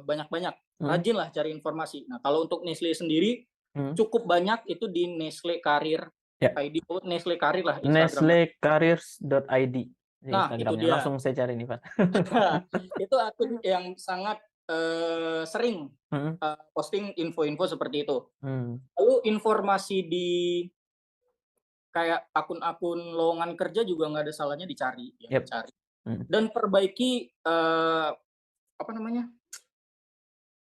banyak-banyak, mhm, rajinlah cari informasi. Nah, kalau untuk Nestle sendiri, mhm, cukup banyak itu di Nestle Karir ya, ID, oh Nestle Karir lah Instagram. nestlecareers.id di Nah, itu Instagram-nya, dia. langsung saya cari nih, Pak. Itu akun yang sangat, sering, Mhm, posting info-info seperti itu. mmm, Lalu informasi di kayak akun-akun lowongan kerja juga nggak ada salahnya dicari ya, yap, dicari. mhm, Dan perbaiki, apa namanya,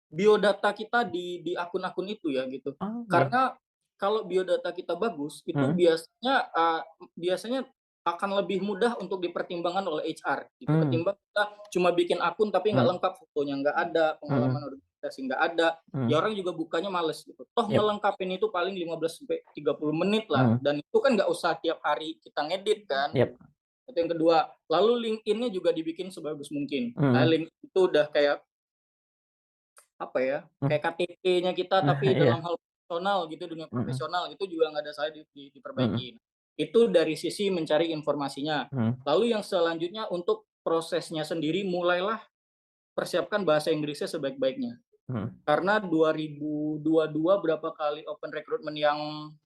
biodata kita di akun-akun itu ya gitu. oh iya, Karena kalau biodata kita bagus, itu mhm, biasanya akan lebih mudah untuk dipertimbangkan oleh HR gitu, mmm, ketimbang kita cuma bikin akun tapi nggak mhm, lengkap, fotonya nggak ada, mhm, pengalaman organisasi nggak ada, ya mhm, orang juga bukanya males gitu. Toh yap, ngelengkapin itu paling 15 sampai 30 menit lah, mhm, dan itu kan nggak usah tiap hari kita ngedit kan. yap, Itu yang kedua. Lalu LinkedIn-nya juga dibikin sebagus mungkin. mhm, LinkedIn itu udah kayak apa ya, mmm, kayak KTP-nya kita nah tapi iya, dalam hal profesional gitu, dunia mhm, profesional itu juga nggak ada salah mhm, diperbaiki. Itu dari sisi mencari informasinya. mhm, Lalu yang selanjutnya untuk prosesnya sendiri mulailah persiapkan bahasa Inggrisnya sebaik-baiknya. mhm, Karena 2022 berapa kali open recruitment yang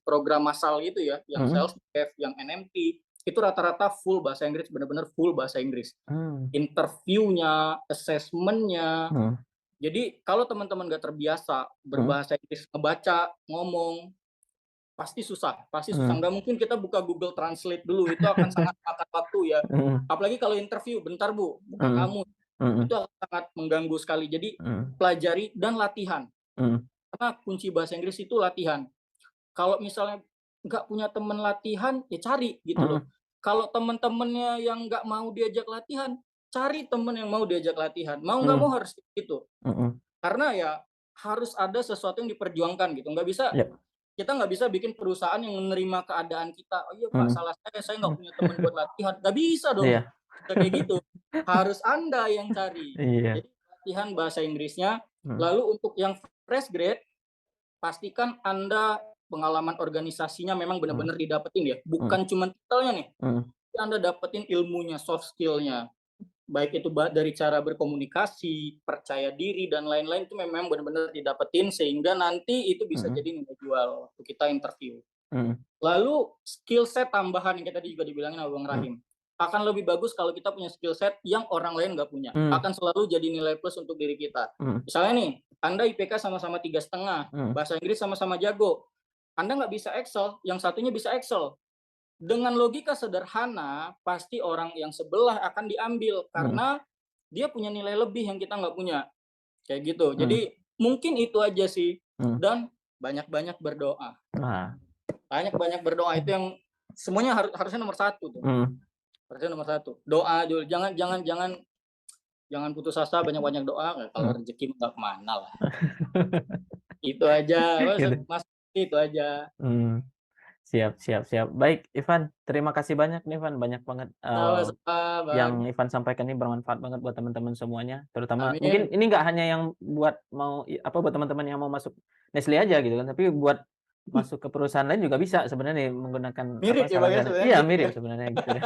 program massal itu ya, yang mhm, sales dev, yang NMT, itu rata-rata full bahasa Inggris, benar-benar full bahasa Inggris. mmm, Interviewnya, assessment-nya, mhm, jadi kalau teman-teman nggak terbiasa mhm, berbahasa Inggris, ngebaca, ngomong, pasti susah. mhm, Nggak mungkin kita buka Google Translate dulu, itu akan sangat makan waktu ya. mhm, Apalagi kalau interview, "Bentar Bu, buka mhm, kamus." Itu mhm, akan sangat mengganggu sekali. Jadi mhm, pelajari dan latihan, mhm, karena kunci bahasa Inggris itu latihan. Kalau misalnya nggak punya teman latihan, ya cari gitu loh. mhm, Kalau teman-temannya yang nggak mau diajak latihan, cari teman yang mau diajak latihan. Mau nggak mau mhm, harus gitu. mhm, Karena ya harus ada sesuatu yang diperjuangkan gitu, yap, kita nggak bisa bikin perusahaan yang menerima keadaan kita, "Oh iya Pak, mhm, salah saya nggak punya teman buat latihan." Nggak bisa dong, iya, nggak kayak gitu. Harus Anda yang cari. iya, Jadi latihan bahasa Inggrisnya, mhm, lalu untuk yang fresh grade, pastikan Anda pengalaman organisasinya memang mhm, benar-benar didapetin ya, mhm, bukan cuma titelnya nih, mhm, tapi Anda dapetin ilmunya, soft skill-nya. Baik itu dari cara berkomunikasi, percaya diri, dan lain-lain itu memang benar-benar didapetin sehingga nanti itu bisa mhm, jadi nilai jual waktu kita interview. mhm, Lalu skill set tambahan yang tadi juga dibilangin sama Bang mhm, Rahim, akan lebih bagus kalau kita punya skill set yang orang lain nggak punya, mmm, akan selalu jadi nilai plus untuk diri kita. mhm, Misalnya nih, Anda IPK sama-sama 3,5, mhm, bahasa Inggris sama-sama jago, Anda nggak bisa Excel, yang satunya bisa Excel. Dengan logika sederhana, pasti orang yang sebelah akan diambil mhm, karena dia punya nilai lebih yang kita nggak punya, kayak gitu. mhm, Jadi mungkin itu aja sih, mhm, dan banyak-banyak berdoa. nah, Banyak-banyak berdoa itu yang semuanya harusnya nomor satu tuh, mhm, harusnya nomor satu. Doa dulu, jangan jangan jangan jangan putus asa, banyak-banyak doa, kalau mhm, rezeki nggak kemana lah. Itu aja, gitu, Mas, itu aja. mmm. Siap, siap, siap. Baik, Ivan, terima kasih banyak nih, Ivan, banyak banget, Sama-sama, Bang. yang Ivan sampaikan ini bermanfaat banget buat teman-teman semuanya, terutama mungkin Amin. ini nggak hanya yang buat mau apa, buat teman-teman yang mau masuk Nestle aja gitu kan, tapi buat masuk ke perusahaan lain juga bisa sebenarnya nih menggunakan apa, Mirip ya, salah Bang, ya, satu sebenarnya iya gitu mirip ya. sebenarnya gitu kan.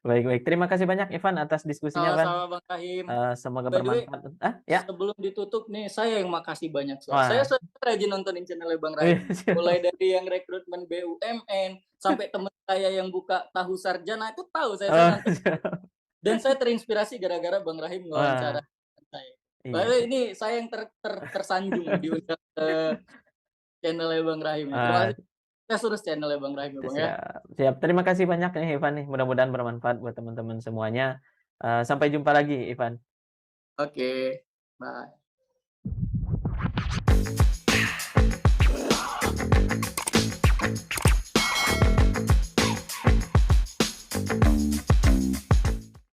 Baik, baik, terima kasih banyak Ivan atas diskusinya, Van, Sama-sama, Bang Rahim. semoga By the way, bermanfaat ya? sebelum ditutup nih, saya yang makasih banyak soal saya Wah, rajin nontonin channel Bang iya Rahim. Mulai siap. dari yang rekrutmen BUMN, sampai teman saya yang buka tahu sarjana, itu tahu saya Oh, nonton. siap. Dan saya terinspirasi gara-gara Bang Rahim Wah, wawancara saya. By the iya way, sih. ini saya yang tersanjung nih diundang ke channel Bang Rahim nih. Terima Wah, kasih. Saya terus channel Bang Rahim ya, Bang, ya. siap, siap. Terima kasih banyak nih Ivan nih, mudah-mudahan bermanfaat buat teman-teman semuanya. Sampai jumpa lagi Ivan. Oke, bye.